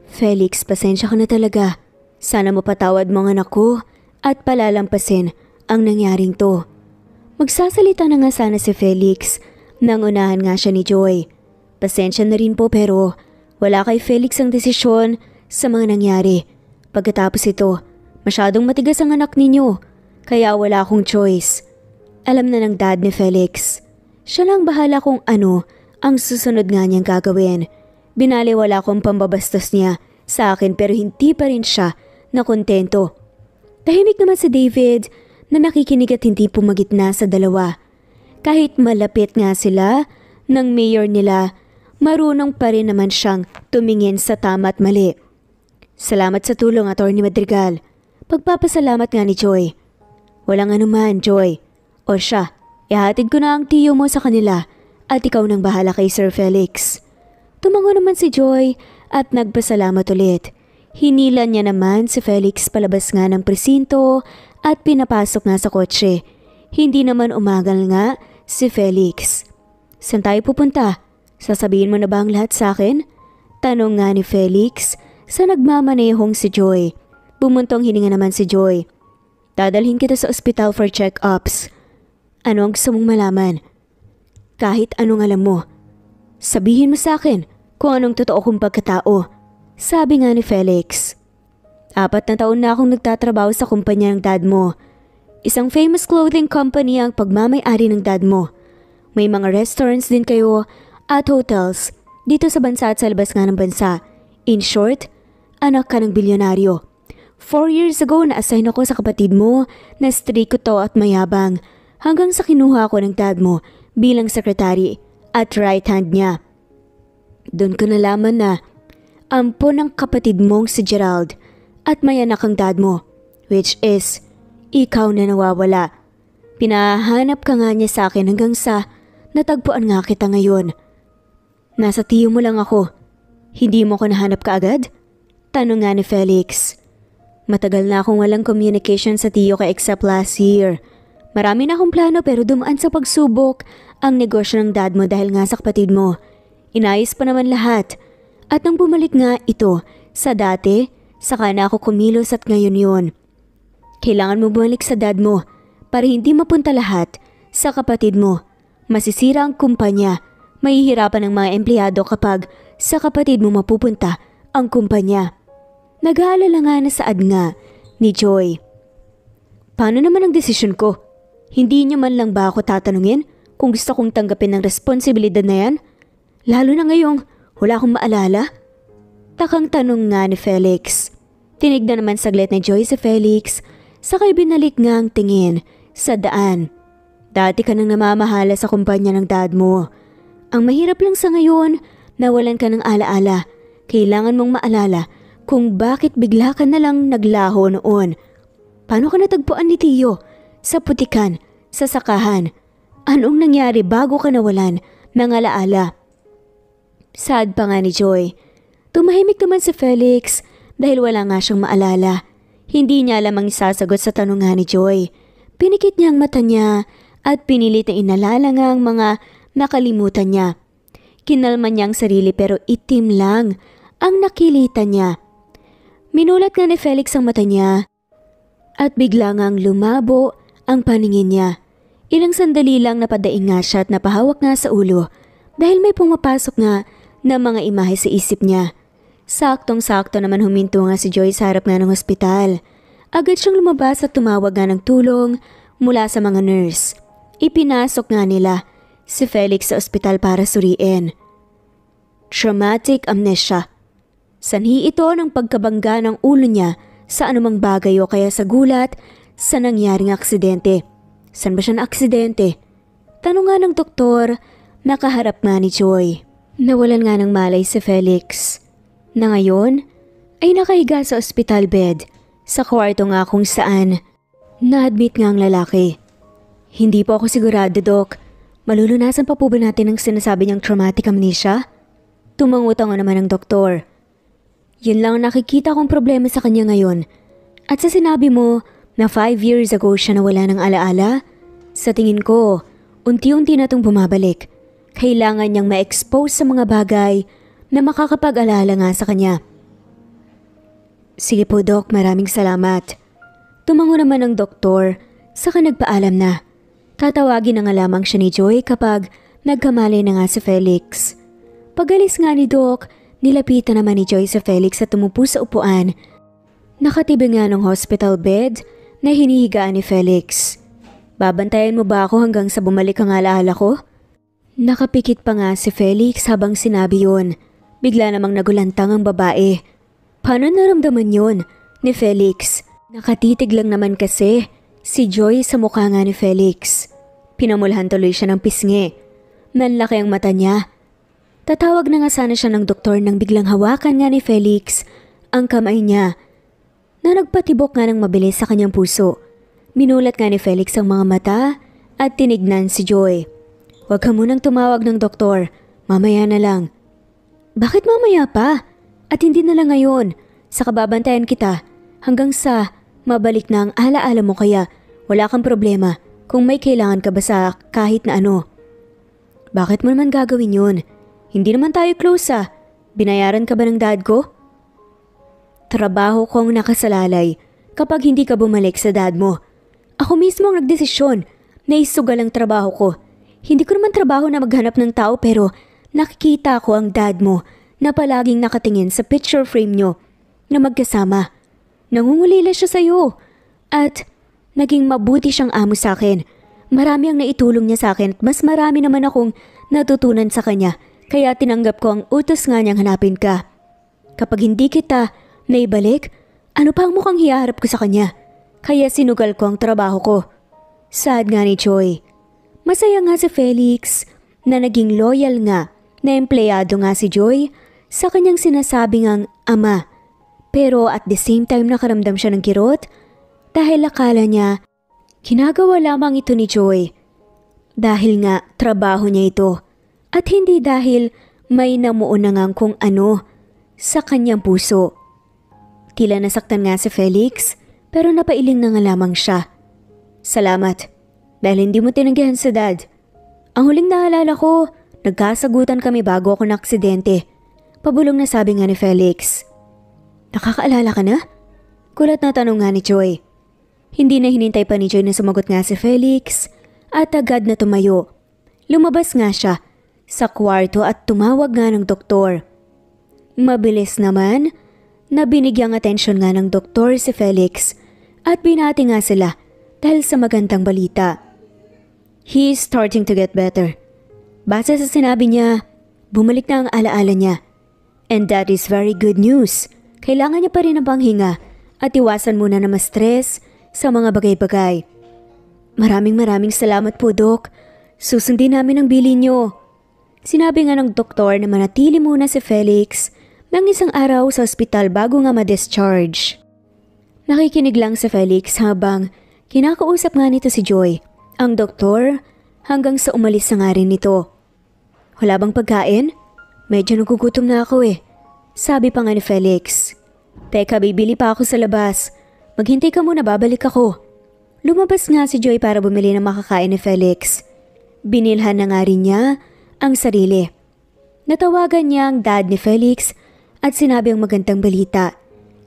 Felix, pasensya ka na talaga. Sana mapatawad mo ang anak ko at palalampasin ang nangyaring to. Magsasalita na nga sana si Felix nang unahan nga siya ni Joy. Pasensya na rin po pero wala kay Felix ang desisyon sa mga nangyari. Pagkatapos ito, masyadong matigas ang anak ninyo kaya wala akong choice. Alam na ng dad ni Felix. Siya lang bahala kung ano ang susunod nga niyang gagawin. Binaliwala kong pambabastos niya sa akin pero hindi pa rin siya na kontento. Tahimik naman si David na nakikinig at hindi pumagitna sa dalawa. Kahit malapit nga sila ng mayor nila, marunong pa rin naman siyang tumingin sa tama at mali. Salamat sa tulong, Attorney Madrigal. Pagpapasalamat nga ni Joy. Walang anuman, Joy. O siya, ihatid ko na ang tiyo mo sa kanila at ikaw nang bahala kay Sir Felix. Tumango naman si Joy at nagpasalamat ulit. Hinila niya naman si Felix palabas nga ng presinto at pinapasok nga sa kotse. Hindi naman umagal nga si Felix. Saan tayo pupunta? Sasabihin mo na ba ang lahat sa akin? Tanong nga ni Felix sa nagmamanehong si Joy. Bumuntong hininga naman si Joy. Dadalhin kita sa ospital for check-ups. Ano ang gusto mong malaman? Kahit anong alam mo. Sabihin mo sa akin kung anong totoo kong pagkatao. Sabi nga ni Felix. 4 na taon na akong nagtatrabaho sa kumpanya ng dad mo. Isang famous clothing company ang pagmamay-ari ng dad mo. May mga restaurants din kayo at hotels dito sa bansa at sa labas nga ng bansa. In short, anak ka ng bilyonaryo. 4 years ago na-assign ako sa kapatid mo na stricto at mayabang hanggang sa kinuha ko ng dad mo bilang sekretary at right hand niya. Doon ko nalaman na ampon ng kapatid mong si Gerald at may anak ang dad mo, which is ikaw na nawawala. Pinahanap ka nga niya sa akin hanggang sa natagpuan nga kita ngayon. Nasa tiyo mo lang ako. Hindi mo ko nahanap ka agad? Tanong nga ni Felix. Matagal na akong walang communication sa tiyo ka except last year. Marami na akong plano pero dumaan sa pagsubok ang negosyo ng dad mo dahil nga sa kapatid mo. Inayos pa naman lahat. At nang bumalik nga ito sa dati, saka na ako kumilos at ngayon yun. Kailangan mo bumalik sa dad mo para hindi mapunta lahat sa kapatid mo. Masisira ang kumpanya. Mahihirapan ang mga empleyado kapag sa kapatid mo mapupunta ang kumpanya. Nag-aalala nga na saad nga ni Joy. Paano naman ang desisyon ko? Hindi niyo man lang ba ako tatanungin kung gusto kong tanggapin ng responsibilidad na yan? Lalo na ngayong wala akong maalala? Takang tanong nga ni Felix. Tinignan naman saglit ni Joy si Felix, sakay binalik nga ang tingin sa daan. Dati ka nang namamahala sa kumpanya ng dad mo. Ang mahirap lang sa ngayon, nawalan ka ng alaala. Kailangan mong maalala kung bakit bigla ka na lang naglaho noon. Paano ka natagpuan ni Tiyo? Sa putikan, sa sakahan. Anong nangyari bago ka nawalan ng alaala? Sad pa nga ni Joy. Tumahimik naman si Felix dahil wala nga siyang maalala. Hindi niya alam ang isasagot sa tanong nga ni Joy. Pinikit niya ang mata niya at pinilit na inalala nga ang mga nakalimutan niya. Kinalma niya ang sarili pero itim lang ang nakilita niya. Minulat nga ni Felix ang mata niya at bigla ngang lumabo ang paningin niya. Ilang sandali lang napadaing nga siya at napahawak nga sa ulo dahil may pumapasok nga na mga imahe sa isip niya. Saktong-sakto naman huminto nga si Joy sa harap nga ng ospital. Agad siyang lumabas at tumawag nga ng tulong mula sa mga nurse. Ipinasok nga nila si Felix sa ospital para suriin. Traumatic amnesia. Sanhi ito ng pagkabangga ng ulo niya sa anumang bagay o kaya sa gulat sa nangyaring aksidente. San ba siya na aksidente? Tanong nga ng doktor, nakaharap nga ni Joy. Nawalan nga ng malay si Felix, na ngayon ay nakahiga sa ospital bed sa kwarto nga kung saan na-admit nga ang lalaki. Hindi po ako sigurado, Doc. Malulunasan pa po ba natin ang sinasabi niyang traumatic amnesia? Tumangutang naman ang doktor. Yun lang ang nakikita kong problema sa kanya ngayon. At sa sinabi mo na 5 years ago siya nawala ng alaala, sa tingin ko, unti-unti na itong bumabalik. Kailangan niyang ma-expose sa mga bagay na makakapag-alala nga sa kanya. Sige po, Doc, maraming salamat. Tumango naman ang doktor, saka nagpaalam na. Tatawagin na nga lamang siya ni Joy kapag nagkamali na nga si Felix. Pagalis nga ni Doc, nilapitan naman ni Joy si Felix at tumupo sa upuan. Nakatibi nga ng hospital bed na hinihigaan ni Felix. Babantayan mo ba ako hanggang sa bumalik ang alaala ko? Nakapikit pa nga si Felix habang sinabi yun. Bigla namang nagulantang ang babae. Paano naramdaman yun ni Felix? Nakatitig lang naman kasi si Joy sa mukha nga ni Felix. Pinamulhan tuloy siya ng pisngi. Nanlaki ang mata niya. Tatawag na nga sana siya ng doktor nang biglang hawakan nga ni Felix ang kamay niya na nagpatibok nga ng mabilis sa kanyang puso. Minulat nga ni Felix ang mga mata at tinignan si Joy. Huwag ka munang tumawag ng doktor, mamaya na lang. Bakit mamaya pa? At hindi na lang ngayon, sa kababantayan kita hanggang sa mabalik na ang alaala mo kaya wala kang problema kung may kailangan ka ba sa kahit na ano. Bakit mo naman gagawin yun? Hindi naman tayo close ah. Binayaran ka ba ng dad ko? Trabaho kong nakasalalay kapag hindi ka bumalik sa dad mo. Ako mismo ang nagdesisyon na isugal ang trabaho ko. Hindi ko naman trabaho na maghanap ng tao pero nakikita ko ang dad mo na palaging nakatingin sa picture frame nyo na magkasama. Nangungulila siya sa'yo at naging mabuti siyang amo sa akin. Marami ang naitulong niya sa akin at mas marami naman akong natutunan sa kanya kaya tinanggap ko ang utos nga niyang hanapin ka. Kapag hindi kita naibalik, ano pa ang mukhang hiharap ko sa kanya? Kaya sinugal ko ang trabaho ko. Sad nga ni Joy. Masaya nga si Felix na naging loyal nga na empleyado nga si Joy sa kanyang sinasabing ang ama. Pero at the same time nakaramdam siya ng kirot dahil akala niya ginagawa lamang ito ni Joy. Dahil nga trabaho niya ito at hindi dahil may namuon na nga kung ano sa kanyang puso. Tila nasaktan nga si Felix pero napailing na nga lamang siya. Salamat dahil hindi mo tinanggihan sa dad. Ang huling naalala ko, nagkasagutan kami bago ako na-aksidente. Pabulong na sabi nga ni Felix. Nakakaalala ka na? Kulat na tanong nga ni Joy. Hindi na hinintay pa ni Joy na sumagot nga si Felix at agad na tumayo. Lumabas nga siya sa kwarto at tumawag nga ng doktor. Mabilis naman na binigyang atensyon nga ng doktor si Felix at binati nga sila dahil sa magandang balita. He is starting to get better. Base sa sinabi niya, bumalik na ang alaala niya. And that is very good news. Kailangan niya pa rin ng panghinga at iwasan muna na ma-stress sa mga bagay-bagay. Maraming salamat po, Doc. Susundin namin ang bilin niyo. Sinabi nga ng doktor na manatili muna si Felix ng isang araw sa ospital bago nga ma-discharge. Nakikinig lang si Felix habang kinakausap nga nito si Joy, ang doktor, hanggang sa umalis na nga rin nito. Wala bang pagkain? Medyo nagugutom na ako eh. Sabi pa nga ni Felix. Teka, bibili pa ako sa labas. Maghintay ka muna, babalik ako. Lumabas nga si Joy para bumili ng makakain ni Felix. Binilhan na nga rin niya ang sarili. Natawagan niya ang dad ni Felix at sinabi ang magandang balita.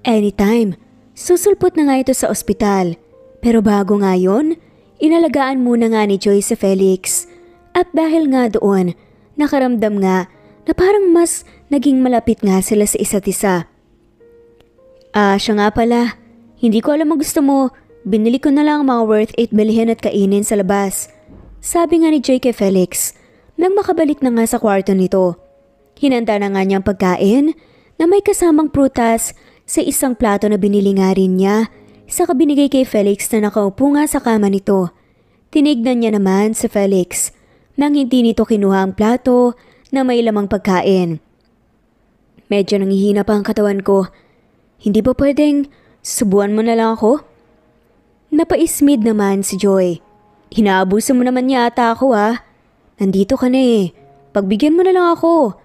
Anytime, susulpot na nga ito sa ospital. Pero bago nga yun, inalagaan muna nga ni Joy si Felix. At dahil nga doon, nakaramdam nga na parang mas naging malapit nga sila sa isa't isa. Siya nga pala, hindi ko alam ang gusto mo. Binili ko na lang mga worth it bilihin at kainin sa labas. Sabi nga ni Joy kay Felix nang makabalik na nga sa kwarto nito. Hinanda na nga niyang pagkain na may kasamang prutas sa isang plato na binili nga rin niya. Saka binigay kay Felix na nakaupo nga sa kama nito. Tinignan niya naman si Felix nang hindi nito kinuha ang plato na may lamang pagkain. Medyo nanghihina pa ang katawan ko. Hindi ba pwedeng subuan mo na lang ako? Napaismid naman si Joy. Hinaabuso mo naman yata ako ah. Nandito ka na eh. Pagbigyan mo na lang ako.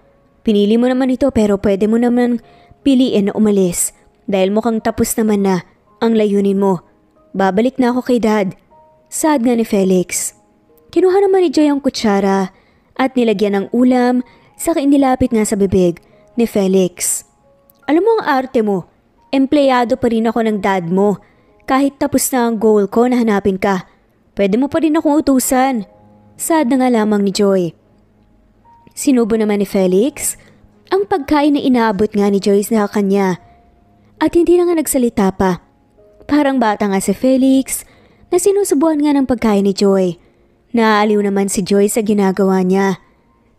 Pinili mo naman ito pero pwede mo naman piliin na umalis dahil mukhang tapos naman na ang layunin mo. Babalik na ako kay Dad. Saad nga ni Felix. Kinuha naman ni Joy ang kutsara at nilagyan ng ulam saka inilapit nga sa bibig ni Felix. Alam mo ang arte mo, empleyado pa rin ako ng dad mo. Kahit tapos na ang goal ko na hanapin ka, pwede mo pa rin akong utusan. Saad na nga lamang ni Joy. Sinubo naman ni Felix ang pagkain na inaabot nga ni Joy sa kanya. At hindi na nga nagsalita pa. Parang bata nga si Felix na sinusubuan nga ng pagkain ni Joy. Naaaliw naman si Joy sa ginagawa niya.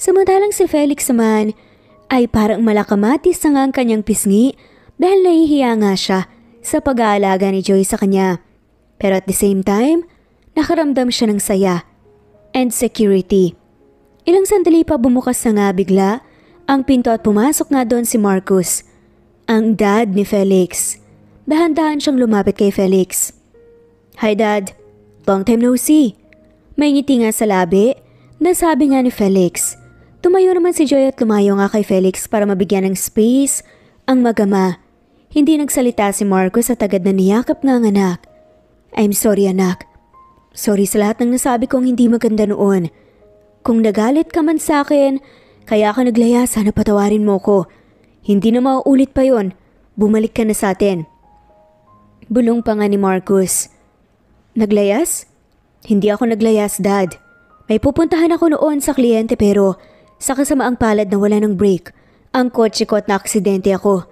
Samantalang si Felix naman ay parang malakamatis na nga ang kanyang pisngi dahil nahihiya nga siya sa pag-aalaga ni Joy sa kanya. Pero at the same time, nakaramdam siya ng saya and security. Ilang sandali pa bumukas na nga bigla ang pinto at pumasok nga doon si Marcus, ang dad ni Felix. Dahan-dahan siyang lumapit kay Felix. Hi Dad, long time no see. May ngiti nga sa labi na sabi nga ni Felix. Tumayo naman si Joy at lumayo nga kay Felix para mabigyan ng space ang magama. Hindi nagsalita si Marcus at agad na niyakap nga ang anak. I'm sorry anak. Sorry sa lahat ng nasabi kong hindi maganda noon. Kung nagalit ka man sa akin, kaya ka naglaya, sana patawarin mo ko. Hindi na mauulit pa yon. Bumalik ka na sa atin. Bulong pa nga ni Marcus. Naglayas? Hindi ako naglayas, Dad. May pupuntahan ako noon sa kliyente pero sa kasamaang palad na wala ng brake, ang kotse ko at naaksidente ako.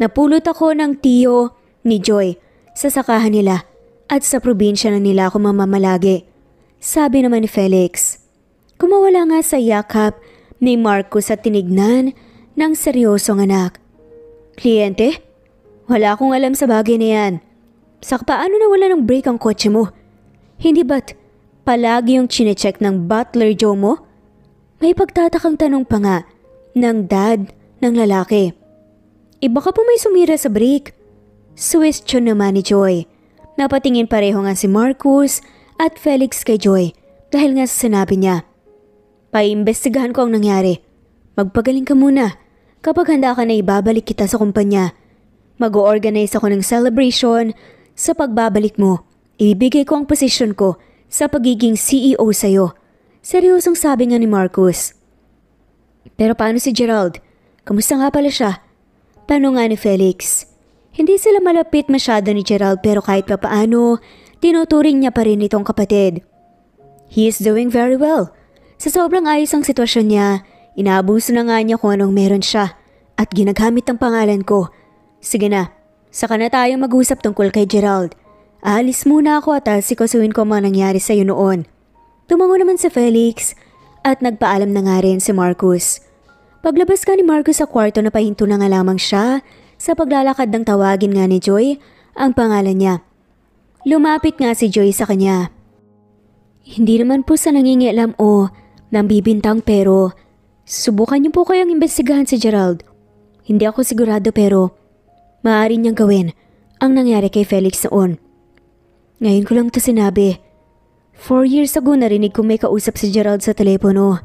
Napulot ako ng tiyo ni Joy sa sakahan nila at sa probinsya na nila ako mamamalagi. Sabi naman ni Felix. Kumawala nga sa yakap ni Marcus at tinignan ng seryosong anak. Kliyente? Wala akong alam sa bagay na yan. Sa paano na wala ng brake ang kotse mo? Hindi ba't palagi yung chinecheck ng butler Joe mo? May pagtatakang tanong pa nga ng dad ng lalaki. Baka po may sumira sa brake. Suwestyon naman ni Joy. Napatingin pareho nga si Marcus at Felix kay Joy dahil nga sa sinabi niya. Paimbestigahan ko ang nangyari. Magpagaling ka muna. Kapag handa ka na ibabalik kita sa kumpanya. Mag-o-organize ako ng celebration sa pagbabalik mo. Ibibigay ko ang posisyon ko sa pagiging CEO sa'yo. Seryosong sabi nga ni Marcus. Pero paano si Gerald? Kamusta nga pala siya? Tanong nga ni Felix. Hindi sila malapit masyado ni Gerald pero kahit papaano, tinuturing niya pa rin itong kapatid. He is doing very well. Sa sobrang ayos ang sitwasyon niya, inaabuso na nga niya kung anong meron siya at ginagamit ang pangalan ko. Sige na, saka na tayo mag-usap tungkol kay Gerald. Aalis muna ako at asikasuhin ko ang nangyari sa'yo noon. Tumango naman si Felix at nagpaalam na nga rin si Marcus. Paglabas ka ni Marcus sa kwarto na pahinto na nga lamang siya sa paglalakad ng tawagin nga ni Joy ang pangalan niya. Lumapit nga si Joy sa kanya. Hindi naman po sa nangingialam o nambibintang pero subukan niyo po kayang imbestigahan si Gerald. Hindi ako sigurado pero maaari niyang gawin ang nangyari kay Felix noon. Ngayon ko lang ito sinabi. 4 years ago narinig ko may kausap si Gerald sa telepono.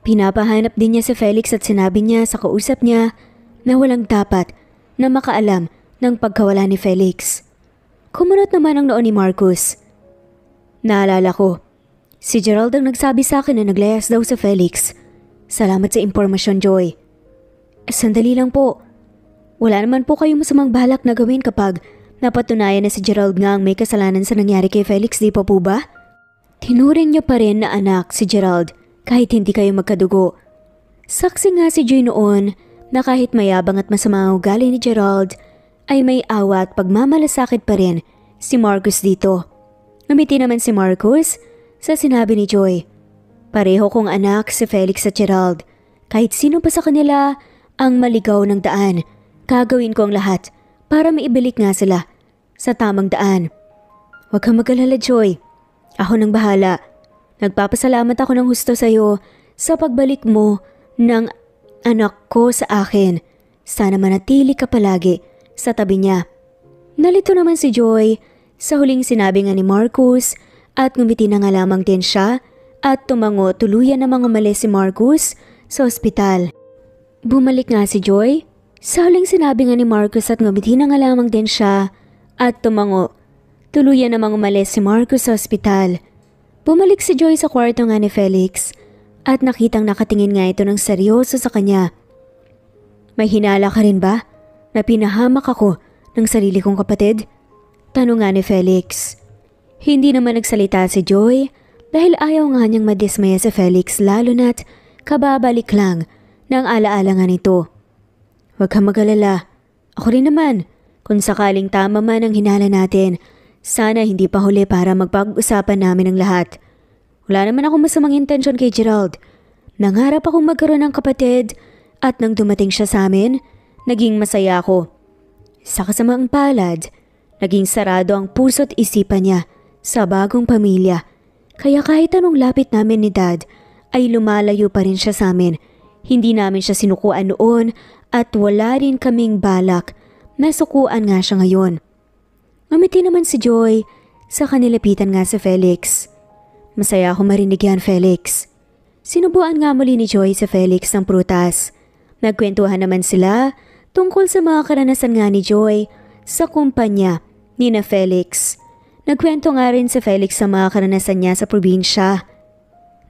Pinapahanap din niya si Felix at sinabi niya sa kausap niya na walang dapat na makaalam ng pagkawala ni Felix. Kumunot naman ang noo ni Marcus. Naalala ko, si Gerald ang nagsabi sa akin na naglayas daw sa Felix. Salamat sa impormasyon, Joy. Sandali lang po. Wala naman po kayong masamang balak na gawin kapag napatunayan na si Gerald nga ang may kasalanan sa nangyari kay Felix, di pa po ba? Tinuring niyo pa rin na anak si Gerald kahit hindi kayo magkadugo. Saksi nga si Joy noon na kahit mayabang at masama ang ugali ni Gerald, ay may awa at pagmamalasakit pa rin si Marcus dito. Ngumiti naman si Marcus sa sinabi ni Joy. Pareho kong anak si Felix at Gerald. Kahit sino pa sa kanila ang maligaw ng daan, gagawin ko ang lahat para maibalik nga sila sa tamang daan. Huwag kang mag-alala, Joy. Ako nang bahala. Nagpapasalamat ako ng husto sa iyo sa pagbalik mo ng anak ko sa akin. Sana manatili ka palagi sa tabi niya. Nalito naman si Joy sa huling sinabi nga ni Marcus at ngumiti na nga lamang din siya at tumango tuluyan namang umalis si Marcus sa ospital. Bumalik nga si Joy. Sa huling sinabi nga ni Marcus at ngumiti na nga lamang din siya at tumango. Tuluyan namang umalis si Marcus sa ospital. Bumalik si Joy sa kwarto nga ni Felix at nakitang nakatingin nga ito ng seryoso sa kanya. May hinala ka rin ba na pinahamak ako ng sarili kong kapatid? Tanong nga ni Felix. Hindi naman nagsalita si Joy dahil ayaw nga niyang madismaya si Felix lalo na't kababalik lang ng alaala nga nito. Huwag kang mag-alala. Ako rin naman. Kung sakaling tama man ang hinala natin, sana hindi pa huli para magpag-usapan namin ang lahat. Wala naman akong masamang intensyon kay Gerald. Nangarap akong magkaroon ng kapatid at nang dumating siya sa amin, naging masaya ako. Sa kasamaang palad, naging sarado ang puso't isipan niya sa bagong pamilya. Kaya kahit anong lapit namin ni Dad, ay lumalayo pa rin siya sa amin. Hindi namin siya sinukuan noon at wala rin kaming balak na sukuan nga siya ngayon. Ngumiti naman si Joy sa kanilapitan nga si Felix. Masaya ako marinig yan, Felix. Sinubuan nga muli ni Joy sa Felix ng prutas. Nagkwentuhan naman sila tungkol sa mga karanasan nga ni Joy sa kumpanya ni na Felix. Nagkwento nga rin si Felix sa mga karanasan niya sa probinsya.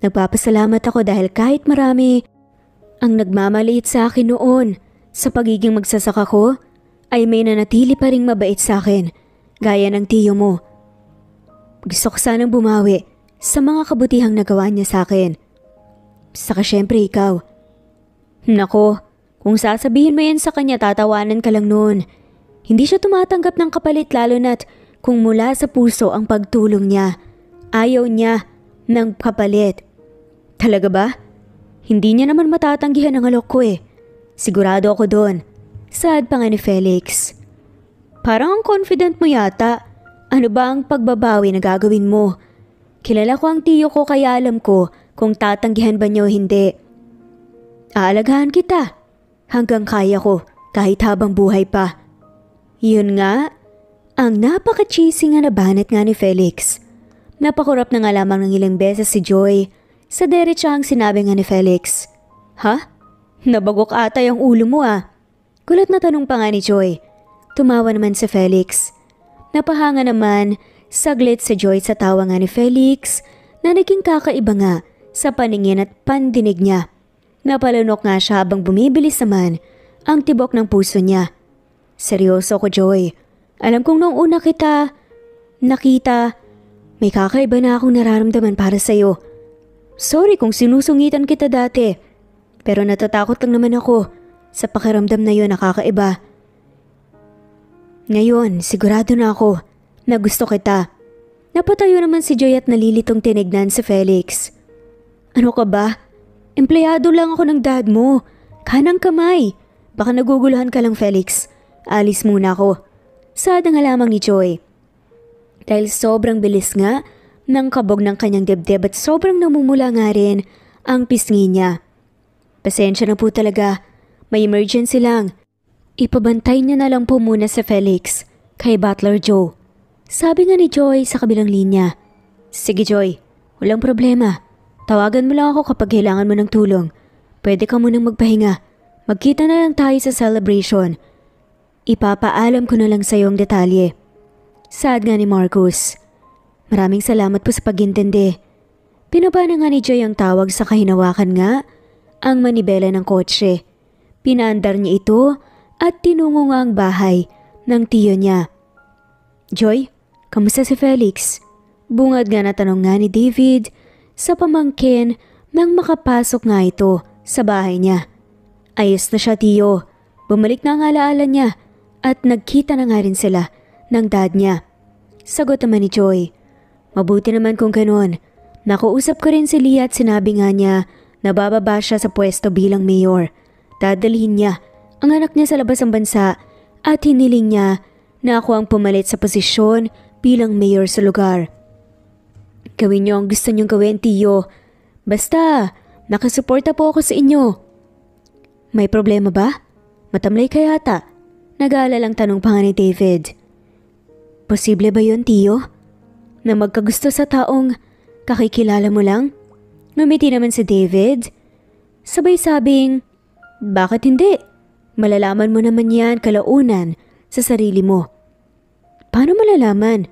Nagpapasalamat ako dahil kahit marami ang nagmamaliit sa akin noon sa pagiging magsasaka ko, ay may nanatili pa ring mabait sa akin, gaya ng tiyo mo. Gusto ko sanang bumawi sa mga kabutihang nagawa niya sa akin. Saka syempre ikaw. Nako, kung sasabihin mo yan sa kanya, tatawanan ka lang noon. Hindi siya tumatanggap ng kapalit lalo na't kung mula sa puso ang pagtulong niya. Ayaw niya ng kapalit. Talaga ba? Hindi niya naman matatanggihan ang alok ko eh. Sigurado ako doon. Saad pa nga ni Felix. Parang ang confident mo yata. Ano ba ang pagbabawi na gagawin mo? Kilala ko ang tiyo ko kaya alam ko kung tatanggihan ba niya o hindi. Aalagaan kita hanggang kaya ko kahit habang buhay pa. Yun nga, ang napaka-cheesy nga na banat nga ni Felix. Napakurap na nga lamang ng ilang beses si Joy sa derechahang sinabi nga ni Felix. Ha? Nabagok ata yung ulo mo ah. Gulat na tanong pa nga ni Joy. Tumawa naman si Felix. Napahanga naman saglit si Joy sa tawa nga ni Felix na naging kakaiba nga sa paningin at pandinig niya. Napalunok nga siya habang bumibilis naman ang tibok ng puso niya. Seryoso ko, Joy. Alam kong noong una kita nakita, may kakaiba na akong nararamdaman para sa'yo. Sorry kung sinusungitan kita dati. Pero natatakot lang naman ako sa pakiramdam na yun, nakakaiba. Ngayon, sigurado na ako na gusto kita. Napatayo naman si Joy at nalilitong tinignan si Felix. Ano ka ba? Empleyado lang ako ng dad mo. Kanang kamay. Baka naguguluhan ka lang, Felix. Alis muna ako. Sada nga lamang ni Joy. Dahil sobrang bilis nga ng kabog ng kanyang dibdib at sobrang namumula nga rin ang pisngi niya. Pasensya na po talaga. May emergency lang. Ipabantay niya na lang po muna sa Felix kay Butler Joe. Sabi nga ni Joy sa kabilang linya. Sige Joy, walang problema. Tawagan mo lang ako kapag kailangan mo ng tulong. Pwede ka munang magpahinga. Magkita na lang tayo sa celebration. Ipapaalam ko na lang sa iyo ang detalye. Saad nga ni Marcus. Maraming salamat po sa pag-intindi. Pinaba na nga ni Joy ang tawag sa kahinawakan nga ang manibela ng kotse. Pinaandar niya ito at tinungo nga ang bahay ng tiyo niya. Joy, kamusta si Felix? Bungad nga na tanong nga ni David sa pamangkin nang makapasok nga ito sa bahay niya. Ayos na siya, tiyo. Bumalik na ang alaala niya at nagkita na nga rin sila ng dad niya. Sagot naman ni Joy. Mabuti naman kung ganun. Nakuusap ko rin si Leah at sinabi nga niya na bababa siya sa pwesto bilang mayor. Dadalhin niya ang anak niya sa labas ng bansa at hiniling niya na ako ang pumalit sa posisyon bilang mayor sa lugar. Gawin niyo ang gusto niyong gawin, tiyo. Basta, nakasuporta po ako sa inyo. May problema ba? Matamlay ka yata. Nag-aalalang tanong pa nga ni David. Posible ba yun, tiyo? Na magkagusto sa taong kakikilala mo lang? Ngumiti naman si David. Sabay sabing, Bakit hindi? Malalaman mo naman yan kalaunan sa sarili mo. Paano malalaman?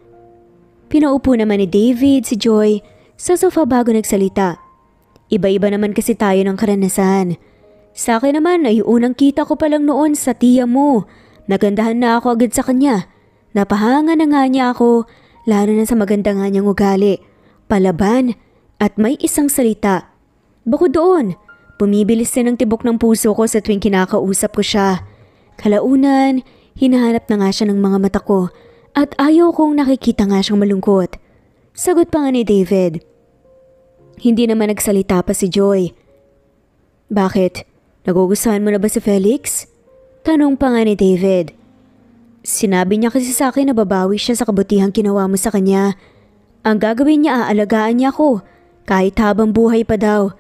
Pinaupo naman ni David si Joy sa sofa bago nagsalita. Iba-iba naman kasi tayo ng karanasan. Sa akin naman ay unang kita ko pa lang noon sa tiya mo. Nagandahan na ako agad sa kanya. Napahanga na nga niya ako, lalo na sa maganda nga niyang ugali, palaban at may isang salita. Bukod doon, bumibilis din ang tibok ng puso ko sa tuwing kinakausap ko siya. Kalaunan, hinahanap na nga siya ng mga mata ko at ayaw kong nakikita nga siyang malungkot. Sagot pa nga ni David. Hindi naman nagsalita pa si Joy. Bakit? Nagugustuhan mo na ba si Felix? Tanong pa nga ni David. Sinabi niya kasi sa akin na babawi siya sa kabutihang ginawa mo sa kanya. Ang gagawin niya, aalagaan niya ako kahit habang buhay pa daw.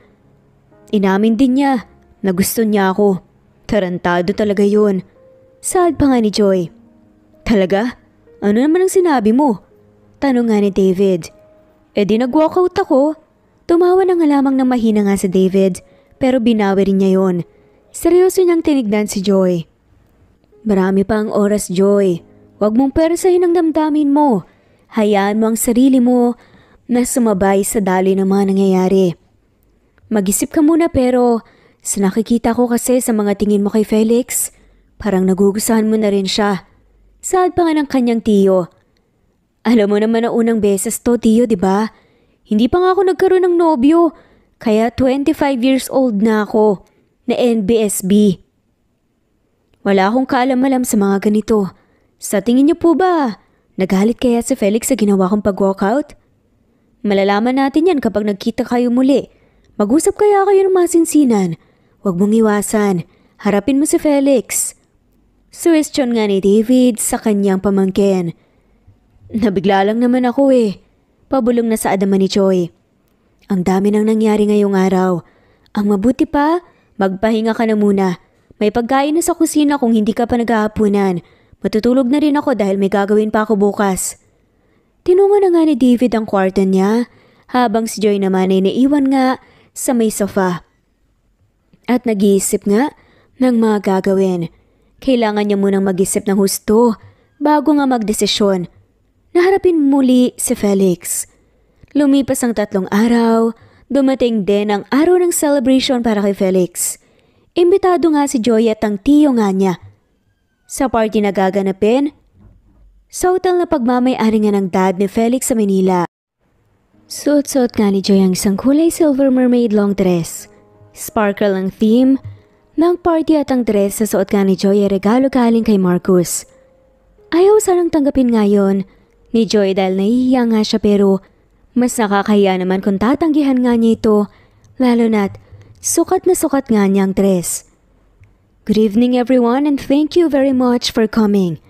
Inamin din niya na gusto niya ako. Tarantado talaga yun. Sad pa nga ni Joy. Talaga? Ano naman ang sinabi mo? Tanong nga ni David. E di nag-walkout ako. Tumawa na nga lamang ng mahina nga si David pero binawi rin niya yon. Seryoso niyang tinignan si Joy. Marami pa ang oras, Joy. Huwag mong persahin ang damdamin mo. Hayaan mo ang sarili mo na sumabay sa daloy ng mga nangyayari. Mag-isip ka muna pero sa nakikita ko kasi sa mga tingin mo kay Felix, parang nagugustuhan mo na rin siya. Sad pa nga ng kanyang tiyo. Alam mo naman na unang beses to, tiyo, di ba? Hindi pa nga ako nagkaroon ng nobyo, kaya 25 years old na ako, na NBSB. Wala akong kaalam-alam sa mga ganito. Sa tingin niyo po ba, nagalit kaya si Felix sa ginawa kong pag-walkout? Malalaman natin yan kapag nagkita kayo muli. Mag-usap kaya kayo ng masinsinan. Huwag mong iwasan. Harapin mo si Felix. Suwestyon nga ni David sa kanyang pamangkin. Nabigla lang naman ako eh. Pabulong na sa adaman ni Joy. Ang dami nang nangyari ngayong araw. Ang mabuti pa, magpahinga ka na muna. May pagkain na sa kusina kung hindi ka pa naghahapunan. Matutulog na rin ako dahil may gagawin pa ako bukas. Tinungo na nga ni David ang kwarto niya, habang si Joy naman ay naiwan nga sa may sofa. At nag-iisip nga ng mga gagawin. Kailangan niya munang mag-isip ng husto bago nga magdesisyon. Naharapin muli si Felix. Lumipas ang 3 araw, dumating din ang araw ng celebration para kay Felix. Imbitado nga si Joy at ang tiyo nga niya. Sa party na gaganapin, sa hotel na pagmamay-ari nga ng dad ni Felix sa Manila. Suot-suot nga ni Joy ang isang kulay silver mermaid long dress. Sparkle ang theme ng party at ang dress sa suot nga ni Joy ay regalo galing kay Marcus. Ayaw sanang tanggapin ngayon ni Joy dahil nahihiya nga siya pero mas nakakahiya naman kung tatanggihan nga niya ito, lalo na't sukat na sukat nga niya ang dress. Good evening everyone and thank you very much for coming.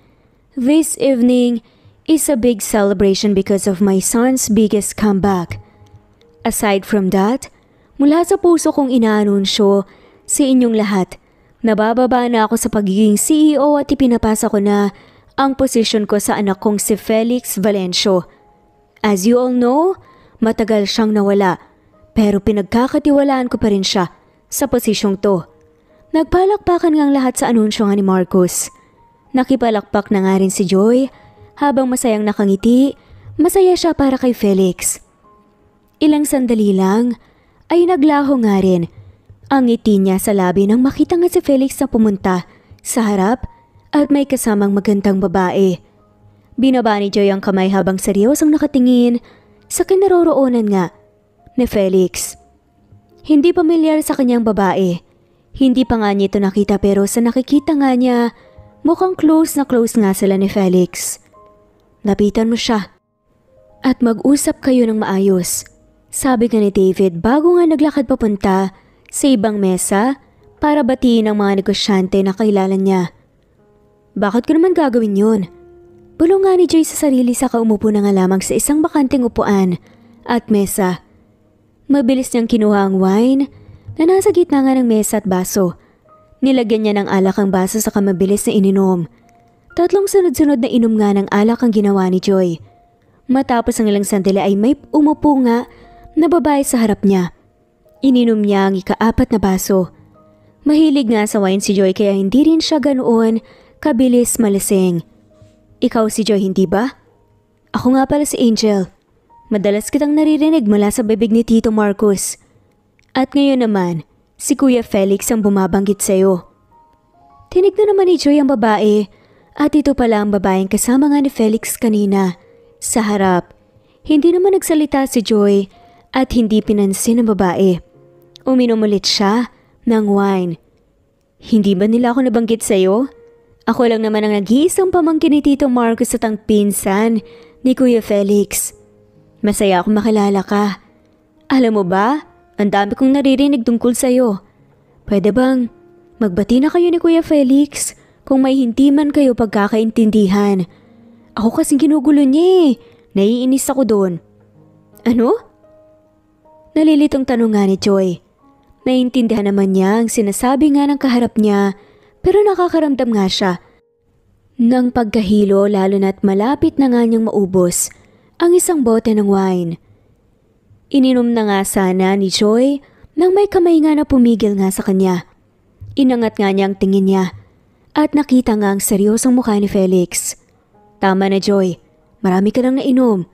This evening is a big celebration because of my son's biggest comeback. Aside from that, mula sa puso kong inaanunsyo sa inyong lahat, nabababa na ako sa pagiging CEO at ipinapasa ko na ang posisyon ko sa anak kong si Felix Valencio. As you all know, matagal siyang nawala, pero pinagkakatiwalaan ko pa rin siya sa posisyong to. Nagpalakpakan ngang lahat sa anunsyo nga ni Marcus. Nakipalakpak na nga rin si Joy, habang masayang nakangiti, masaya siya para kay Felix. Ilang sandali lang ay naglaho nga rin ang ngiti niya sa labi nang makita nga si Felix na pumunta sa harap at may kasamang magandang babae. Binaba ni Joy ang kamay habang seryosong nakatingin sa kinaroroonan nga ni Felix. Hindi pamilyar sa kanyang babae. Hindi pa nga niya ito nakita pero sa nakikita nga niya, mukhang close na close nga sila ni Felix. Lapitan mo siya at mag-usap kayo ng maayos. Sabi nga ni David bago nga naglakad papunta sa ibang mesa para batiin ang mga negosyante na kilala niya. Bakit ko naman gagawin yun? Bulong nga ni Joy sa sarili sa kaumupo na nga lamang sa isang bakanteng upuan at mesa. Mabilis niyang kinuha ang wine na nasa gitna nga ng mesa at baso. Nilagyan niya ng alak ang baso sa mabilis na ininom. 3 sunod-sunod na inom nga ng alak ang ginawa ni Joy. Matapos ang ilang sandali ay may umupo nga na babae sa harap niya. Ininom niya ang ika-4 na baso. Mahilig nga sa wine si Joy kaya hindi rin siya ganoon kabilis malasing. Ikaw si Joy, hindi ba? Ako nga pala si Angel. Madalas kitang naririnig mula sa bibig ni Tito Marcos. At ngayon naman, si Kuya Felix ang bumabanggit sa'yo. Tinignan naman ni Joy ang babae at ito pala ang babaeng kasama nga ni Felix kanina. Sa harap, hindi naman nagsalita si Joy at hindi pinansin ang babae. Uminom ulit siya ng wine. Hindi ba nila ako nabanggit sa'yo? Ako lang naman ang nag-iisang pamangkin ni Tito Marcos at ang pinsan ni Kuya Felix. Masaya akong makilala ka. Alam mo ba, ang dami kong naririnig tungkol sa'yo. Pwede bang magbati na kayo ni Kuya Felix kung may hindi man kayo pagkakaintindihan? Ako kasing ginugulo niya eh. Naiinis ako doon. Ano? Nalilitong tanong nga ni Joy. Naiintindihan naman niya ang sinasabi nga ng kaharap niya pero nakakaramdam nga siya ng pagkahilo lalo na't malapit na nga niyang maubos ang isang bote ng wine. Ininom na nga sana ni Joy nang may kamay nga na pumigil nga sa kanya. Inangat nga niya ang tingin niya at nakita nga ang seryosong mukha ni Felix. Tama na Joy, marami ka nang nainom.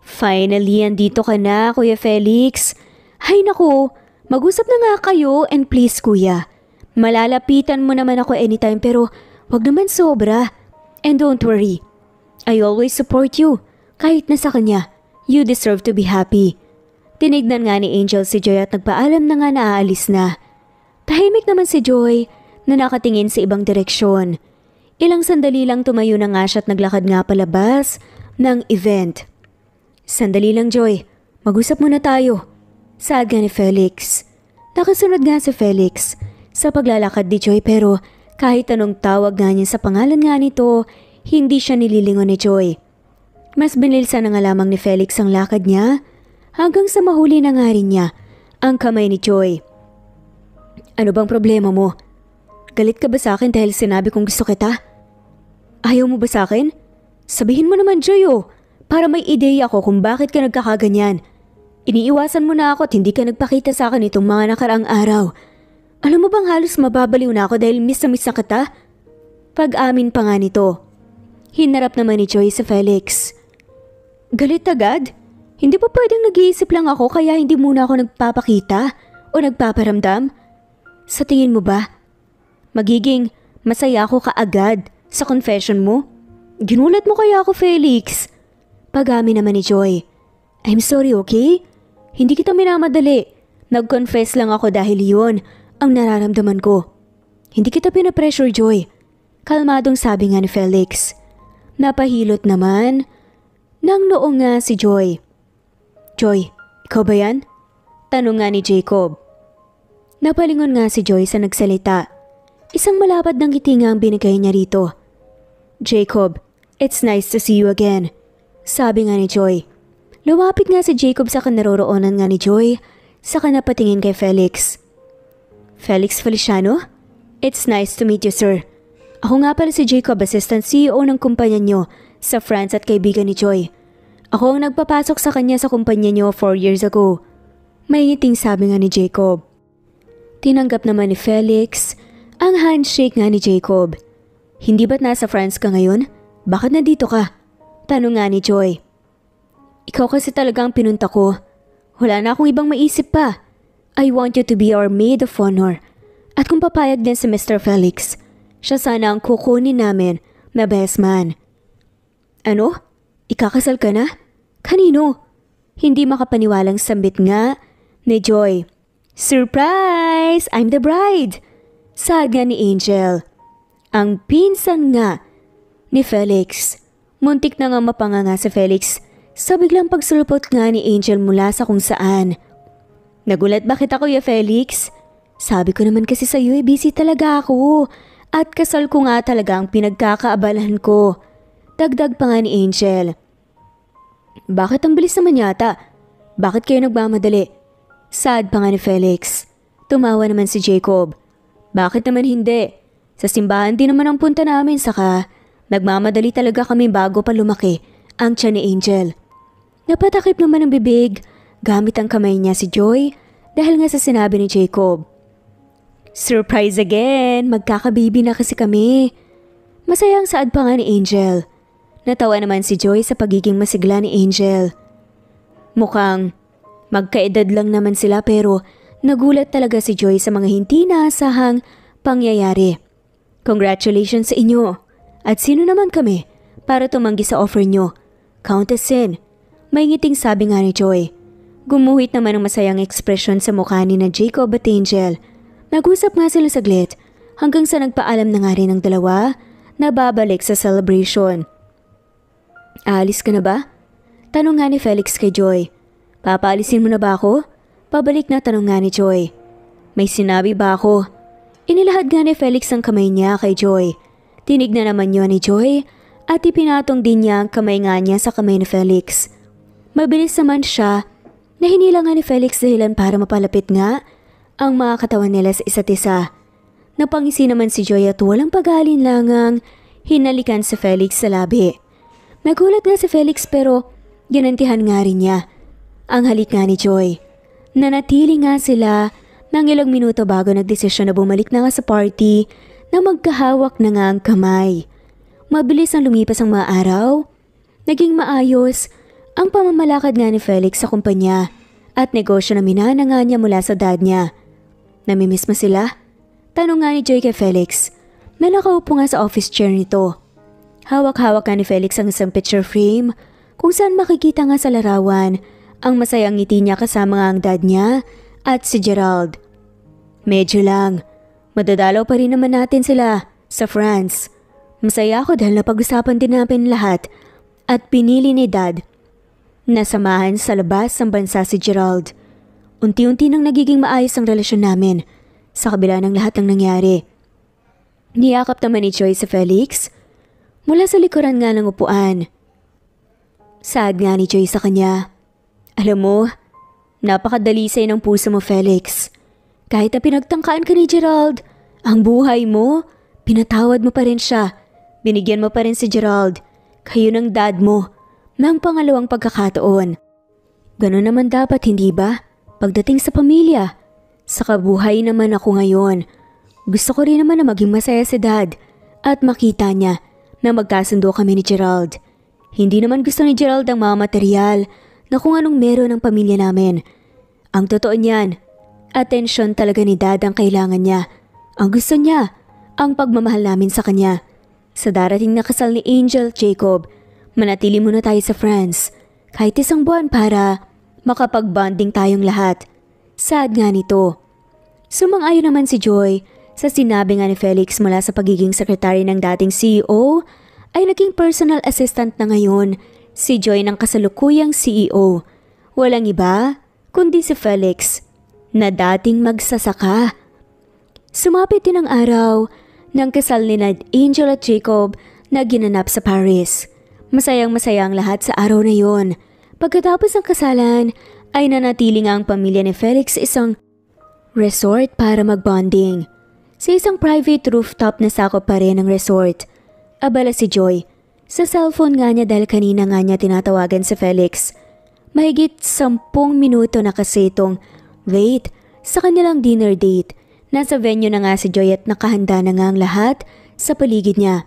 Finally, andito ka na Kuya Felix. Hay naku, mag-usap na nga kayo and please kuya. Malalapitan mo naman ako anytime pero wag naman sobra. And don't worry, I always support you. Kahit na sa kanya, you deserve to be happy. Tinignan nga ni Angel si Joy at nagpaalam na nga na aalis na. Tahimik naman si Joy na nakatingin sa ibang direksyon. Ilang sandali lang tumayo na nga siya at naglakad nga palabas ng event. Sandali lang Joy, mag-usap muna tayo. Saad nga ni Felix. Nakasunod nga si Felix sa paglalakad ni Joy pero kahit anong tawag nga niya sa pangalan nga nito, hindi siya nililingon ni Joy. Mas binilsa na nga lamang ni Felix ang lakad niya hanggang sa mahuli na nga rin niya ang kamay ni Joy. Ano bang problema mo? Galit ka ba sa akin dahil sinabi kong gusto kita? Ayaw mo ba sa akin? Sabihin mo naman Joy para may ideya ako kung bakit ka nagkakaganyan. Iniiwasan mo na ako at hindi ka nagpakita sa akin itong mga nakaraang araw. Alam mo bang halos mababaliw na ako dahil miss na kita? Pag-amin pa nga nito. Hinarap naman ni Joy sa Felix. Galit agad? Hindi pa pwedeng nag-iisip lang ako kaya hindi muna ako nagpapakita o nagpaparamdam? Sa tingin mo ba, magiging masaya ako kaagad sa confession mo? Ginulat mo kaya ako Felix? Pag-amin naman ni Joy. I'm sorry, okay? Hindi kita minamadali. Nag-confess lang ako dahil yun ang nararamdaman ko. Hindi kita pinapressure, Joy. Kalmadong sabi nga ni Felix. Napahilot naman ng noo nga si Joy. Joy, ikaw ba yan? Tanong nga ni Jacob. Napalingon nga si Joy sa nagsalita. Isang malapad ng ngiti nga ang binigay niya rito. Jacob, it's nice to see you again. Sabi nga ni Joy. Lumapit nga si Jacob sa kanaroroonan nga ni Joy, saka napatingin kay Felix. Felix Feliciano? It's nice to meet you, sir. Ako nga pala si Jacob, assistant CEO ng kumpanya nyo sa France at kaibigan ni Joy. Ako ang nagpapasok sa kanya sa kumpanya nyo 4 years ago. May ngiting sabi nga ni Jacob. Tinanggap naman ni Felix ang handshake nga ni Jacob. Hindi ba't nasa France ka ngayon? Bakit nandito ka? Tanong nga ni Joy. Ikaw kasi talaga ang pinunta ko. Wala na akong ibang maisip pa. I want you to be our maid of honor. At kung papayag din si Mr. Felix, siya sana ang kukunin namin na best man. Ano? Ikakasal ka na? Kanino? Hindi makapaniwalang sambit nga ni Joy. Surprise! I'm the bride! Saad nga ni Angel. Ang pinsan nga ni Felix. Muntik na nga mapanganga si Felix sa biglang pagsulpot nga ni Angel mula sa kung saan. Nagulat bakit ako ya Felix? Sabi ko naman kasi sa iyo busy talaga ako at kasal ko nga talaga ang pinagkakaabalahan ko. Dagdag pa nga ni Angel. Bakit ang bilis naman yata? Bakit kayo nagmamadali? Sad pa nga ni Felix. Tumawa naman si Jacob. Bakit naman hindi? Sa simbahan din naman ang punta namin saka nagmamadali talaga kami bago pa lumaki ang tiyan ni Angel. Napatakip naman ang bibig gamit ang kamay niya si Joy dahil nga sa sinabi ni Jacob. Surprise again! Magkakababy na kasi kami. Masayang saad pa nga ni Angel. Natawa naman si Joy sa pagiging masigla ni Angel. Mukhang magkaedad lang naman sila pero nagulat talaga si Joy sa mga hindi naasahang pangyayari. Congratulations sa inyo. At sino naman kami para tumanggi sa offer nyo? Countess Sin. May ngiting sabi nga ni Joy. Gumuhit naman ng masayang ekspresyon sa mukha ni na Jacob at Angel. Nag-usap nga sila saglit hanggang sa nagpaalam na nga rin ang dalawa na babalik sa celebration. Aalis ka na ba? Tanong nga ni Felix kay Joy. Papaalisin mo na ba ako? Pabalik na tanong nga ni Joy. May sinabi ba ako? Inilahad nga ni Felix ang kamay niya kay Joy. Tinignan naman yun ni Joy at ipinatong din niya ang kamay nga niya sa kamay ni Felix. Mabilis naman siya na hinila nga ni Felix dahilan para mapalapit nga ang mga katawan nila sa isa't isa. Napangisi naman si Joy at walang pag-aalinlangang hinalikan si Felix sa labi. Nagulat nga si Felix pero ginantihan nga rin niya ang halik nga ni Joy. Nanatili nga sila ng ilang minuto bago nagdesisyon na bumalik na nga sa party na magkahawak na nga ang kamay. Mabilis ang lumipas ang mga araw. Naging maayos ang pamamalakad nga ni Felix sa kumpanya at negosyo na minana nga niya mula sa dad niya. Namimiss mo sila? Tanong nga ni Joy kay Felix na nakaupo nga sa office chair nito. Hawak-hawak nga ni Felix ang isang picture frame kung saan makikita nga sa larawan ang masayang ngiti niya kasama nga ang dad niya at si Gerald. Medyo lang. Madadalaw pa rin naman natin sila sa France. Masaya ako dahil napag-usapan din namin lahat at pinili ni dad na samahan sa labas ng bansa si Gerald. Unti-unti nang nagiging maayos ang relasyon namin sa kabila ng lahat ng nangyari. Niyakap naman ni Joy sa Felix mula sa likuran nga ng upuan. Saad nga ni Joy sa kanya. Alam mo, napakadalisay ng puso mo, Felix. Kahit na pinagtangkaan ka ni Gerald, ang buhay mo, pinatawad mo pa rin siya. Binigyan mo pa rin si Gerald. Kayo ng dad mo ng pangalawang pagkakataon. Ganon naman dapat, hindi ba? Pagdating sa pamilya, sa kabuhay naman ako ngayon. Gusto ko rin naman na maging masaya si dad at makita niya na magkasundo kami ni Gerald. Hindi naman gusto ni Gerald ang mga material na kung anong meron ng pamilya namin. Ang totoo niyan, atensyon talaga ni dad ang kailangan niya. Ang gusto niya, ang pagmamahal namin sa kanya. Sa darating na kasal ni Angel, Jacob, manatili muna tayo sa France kahit isang buwan para makapag-bonding tayong lahat. Sad nga nito. Sumang-ayon naman si Joy sa sinabi nga ni Felix mula sa pagiging sekretary ng dating CEO ay naging personal assistant na ngayon si Joy ng kasalukuyang CEO. Walang iba kundi si Felix na dating magsasaka. Sumapit din ang araw ng kasal ni Angel at Jacob na ginanap sa Paris. Masayang-masaya ang lahat sa araw na yon. Pagkatapos ng kasalan ay nanatili nga ang pamilya ni Felix sa isang resort para magbonding. Sa isang private rooftop na sakop pa rin ng resort. Abala si Joy. Sa cellphone nga niya dahil kanina nga niya tinatawagan si Felix. Mahigit 10 minuto na kasi itong wait sa kanilang dinner date. Nasa venue na nga si Joy at nakahanda na nga ang lahat sa paligid niya.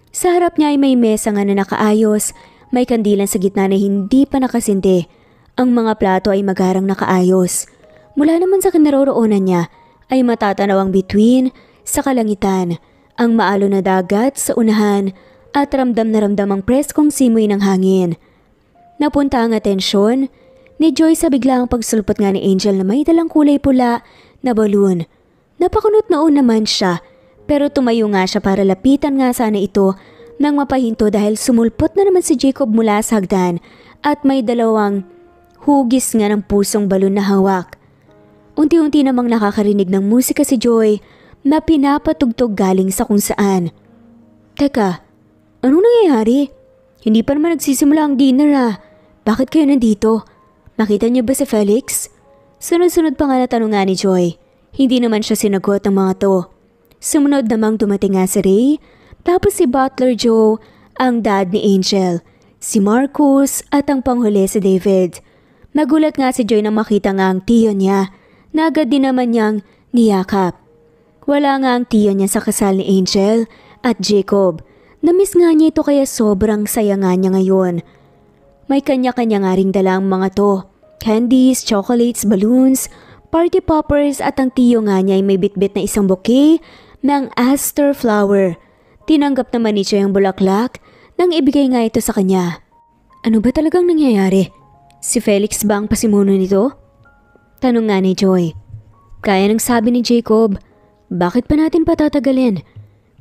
Sa harap niya ay may mesa nga na nakaayos. May kandilan sa gitna na hindi pa nakasindi. Ang mga plato ay magarang nakaayos. Mula naman sa kinaroroonan niya ay matatanaw ang bituin sa kalangitan, ang maalo na dagat sa unahan at ramdam na ramdam ang preskong simoy ng hangin. Napunta ang atensyon ni Joy sa biglaang pagsulpot nga ni Angel na may dalang kulay pula na balloon. Napakunot noon naman siya pero tumayo nga siya para lapitan nga sana ito nang mapahinto dahil sumulpot na naman si Jacob mula sa hagdan at may dalawang hugis nga ng pusong balon na hawak. Unti-unti namang nakakarinig ng musika si Joy na pinapatugtog galing sa kung saan. Teka, anong nangyayari? Hindi pa naman nagsisimula ang dinner ah. Bakit kayo nandito? Nakita niyo ba si Felix? Sunod-sunod pa nga na tanong nga ni Joy. Hindi naman siya sinagot ng mga to. Sumunod namang dumating nga si Ray, tapos si Butler Joe, ang dad ni Angel, si Marcus at ang panghuli si David. Nagulat nga si Joy na makita nga ang tiyo niya na agad din naman niyang niyakap. Wala nga ang tiyo niya sa kasal ni Angel at Jacob. Namiss nga niya ito kaya sobrang saya nga niya ngayon. May kanya-kanya nga ring dala ang mga to. Candies, chocolates, balloons, party poppers at ang tiyo nga niya ay may bitbit na isang bouquet ng aster flower. Tinanggap naman ni Joy ang bulaklak nang ibigay nga ito sa kanya. Ano ba talagang nangyayari? Si Felix ba ang pasimuno nito? Tanong nga ni Joy. Kaya nang sabi ni Jacob, bakit pa natin patatagalin?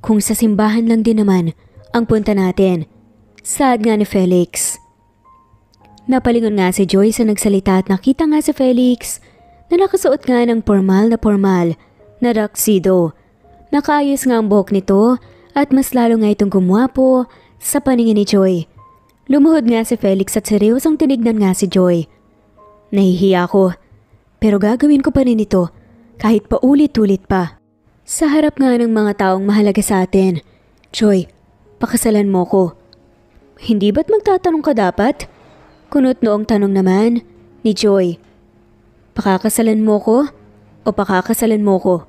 Kung sa simbahan lang din naman ang punta natin. Sad nga ni Felix. Napalingon nga si Joy sa nagsalita at nakita nga si Felix na nakasuot nga ng formal na tuxedo. Nakaayos nga ang buhok nito at mas lalo nga itong gumwapo sa paningin ni Joy. Lumuhod nga si Felix at seryosong tinignan nga si Joy. Nahihiya ako, pero gagawin ko pa rin ito kahit paulit-ulit pa. Sa harap nga ng mga taong mahalaga sa atin. Joy, pakasalan mo ko. Hindi ba't magtatanong ka dapat? Kunot noong tanong naman ni Joy. Pakakasalan mo ko o pakakasalan mo ko?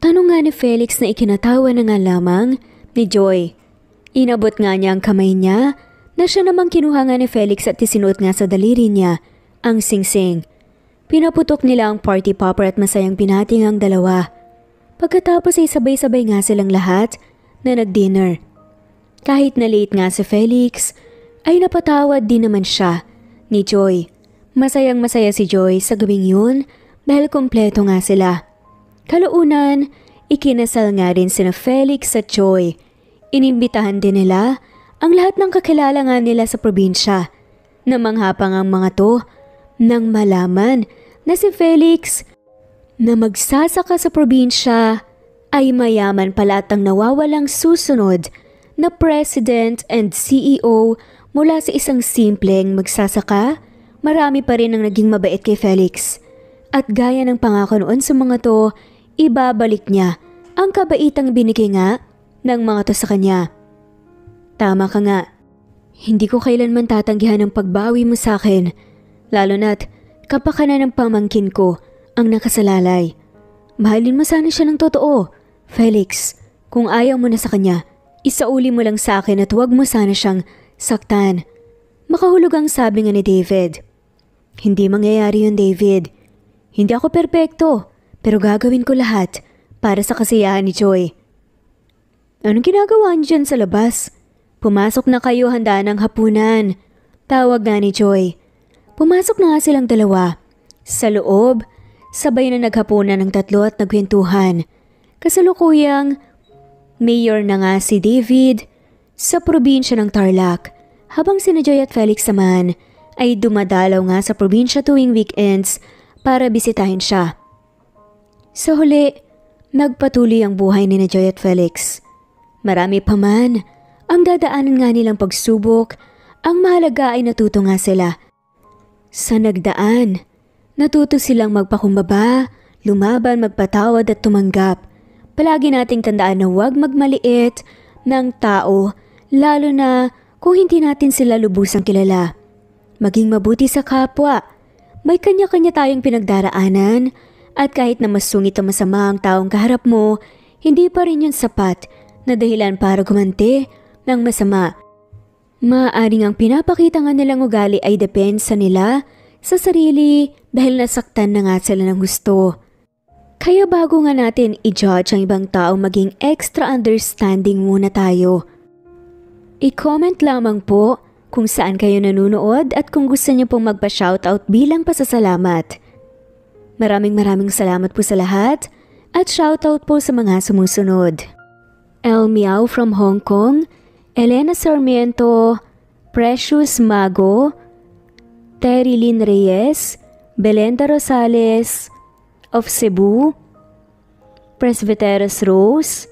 Tanong nga ni Felix na ikinatawa na nga lamang ni Joy. Inabot nga niya ang kamay niya na siya namang kinuha nga ni Felix at isinuot nga sa daliri niya ang singsing. Pinaputok nila ang party popper at masayang pinating ang dalawa. Pagkatapos ay sabay-sabay nga silang lahat na nag-dinner. Kahit na late nga si Felix, ay napatawad din naman siya ni Joy. Masayang masaya si Joy sa gabing yun dahil kompleto nga sila. Kalaunan, ikinasal nga rin sina Felix at Joy. Inimbitahan din nila ang lahat ng kakilala nga nila sa probinsya. Namanghapang ang mga to nang malaman na si Felix na magsasaka sa probinsya ay mayaman pala at ang nawawalang susunod na President and CEO mula sa isang simpleng magsasaka, marami pa rin ang naging mabait kay Felix. At gaya ng pangako noon sa mga to, ibabalik niya ang kabaitang binigay nga ng mga to sa kanya. Tama ka nga, hindi ko kailanman tatanggihan ang pagbawi mo sa akin, lalo na't kapakanan ng pamangkin ko ang nakasalalay. Mahalin mo sana siya ng totoo. Felix, kung ayaw mo na sa kanya, isauli mo lang sa akin at huwag mo sana siyang saktan. Makahulog ang sabi nga ni David. Hindi mangyayari yun, David. Hindi ako perpekto, pero gagawin ko lahat para sa kasiyahan ni Joy. Anong ginagawa niyo dyan sa labas? Pumasok na kayo, handa ng hapunan. Tawag nga ni Joy. Pumasok na nga silang dalawa. Sa loob, sabay na naghapunan ng tatlo at nagkwentuhan. Kasalukuyang mayor na nga si David sa probinsya ng Tarlac, habang sina Joy at Felix naman ay dumadalaw nga sa probinsya tuwing weekends para bisitahin siya. Sa huli, nagpatuloy ang buhay ni Joy at Felix. Marami pa man ang dadaanan nga nilang pagsubok, ang mahalaga ay natuto nga sila. Sa nagdaan, natuto silang magpakumbaba, lumaban, magpatawad at tumanggap. Palagi nating tandaan na huwag magmaliit ng tao, lalo na kung hindi natin sila lubusang kilala. Maging mabuti sa kapwa. May kanya-kanya tayong pinagdaraanan at kahit na masungit o masama ang taong kaharap mo, hindi pa rin yun sapat na dahilan para gumanti ng masama. Maaaring ang pinapakita nga nilang ugali ay depensa nila sa sarili dahil nasaktan na nga sila ng gusto. Kaya bago nga natin i-judge ang ibang tao, maging extra understanding muna tayo. I-comment lamang po kung saan kayo nanonood at kung gusto niyo pong magpa-shoutout bilang pasasalamat. Maraming salamat po sa lahat at shoutout po sa mga sumusunod. El Miao from Hong Kong, Elena Sarmiento, Precious Mago, Terry Lynn Reyes, Belenda Rosales of Cebu, Presbyteros Rose,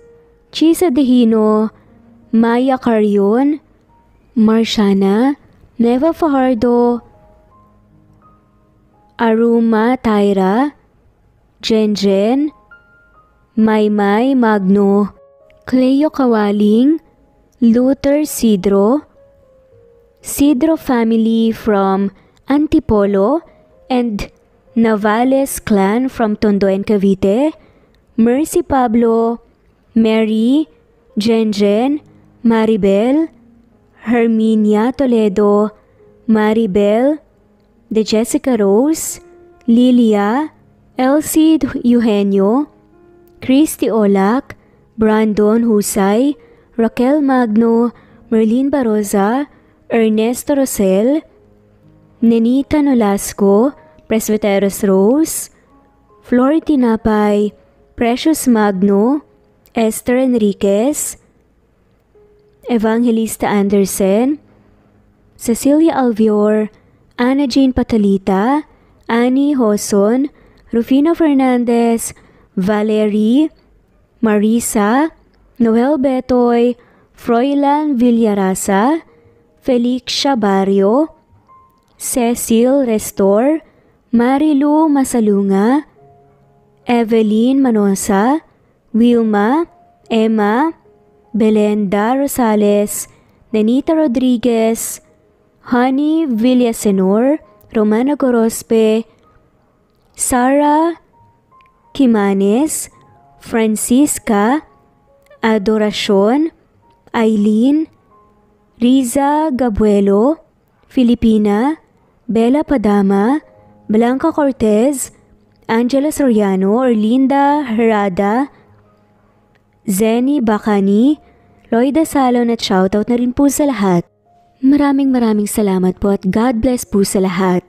Chisa Dehino, Maya Carrion, Marciana, Neva Fajardo, Aruma Tyra, Jenjen, Maymay Magno, Cleo Kawaling, Luther Sidro, Sidro family from Antipolo, and Navales clan from Tondo and Cavite, Mercy Pablo, Mary, Jenjen, Maribel, Herminia Toledo, Maribel, De Jessica Rose, Lilia, Elsie Eugenio, Christy Olac, Brandon Husay, Raquel Magno, Merlin Baroza, Ernesto Rosel, Nenita Nolasco, Presbyteros Rose, Flor Tinapay, Precious Magno, Esther Enriquez, Evangelista Anderson, Cecilia Alvior, Ana Jane Patalita, Annie Hoson, Rufino Fernandez, Valerie, Marisa, Noel Betoy, Froilan Villarasa, Felicia Barrio, Cecil Restor, Marilu Masalunga, Evelyn Manosa, Wilma, Emma, Belenda Rosales, Nenita Rodriguez, Honey Villasenor, Romana Gorospe, Sara Kimanes, Francisca, Adoracion, Eileen, Riza Gabuelo, Filipina, Bella Padama, Blanca Cortez, Angela Soriano, Orlinda Herada, Zenny Bacani, Loida Salon at shoutout na rin po sa lahat. Maraming salamat po at God bless po sa lahat.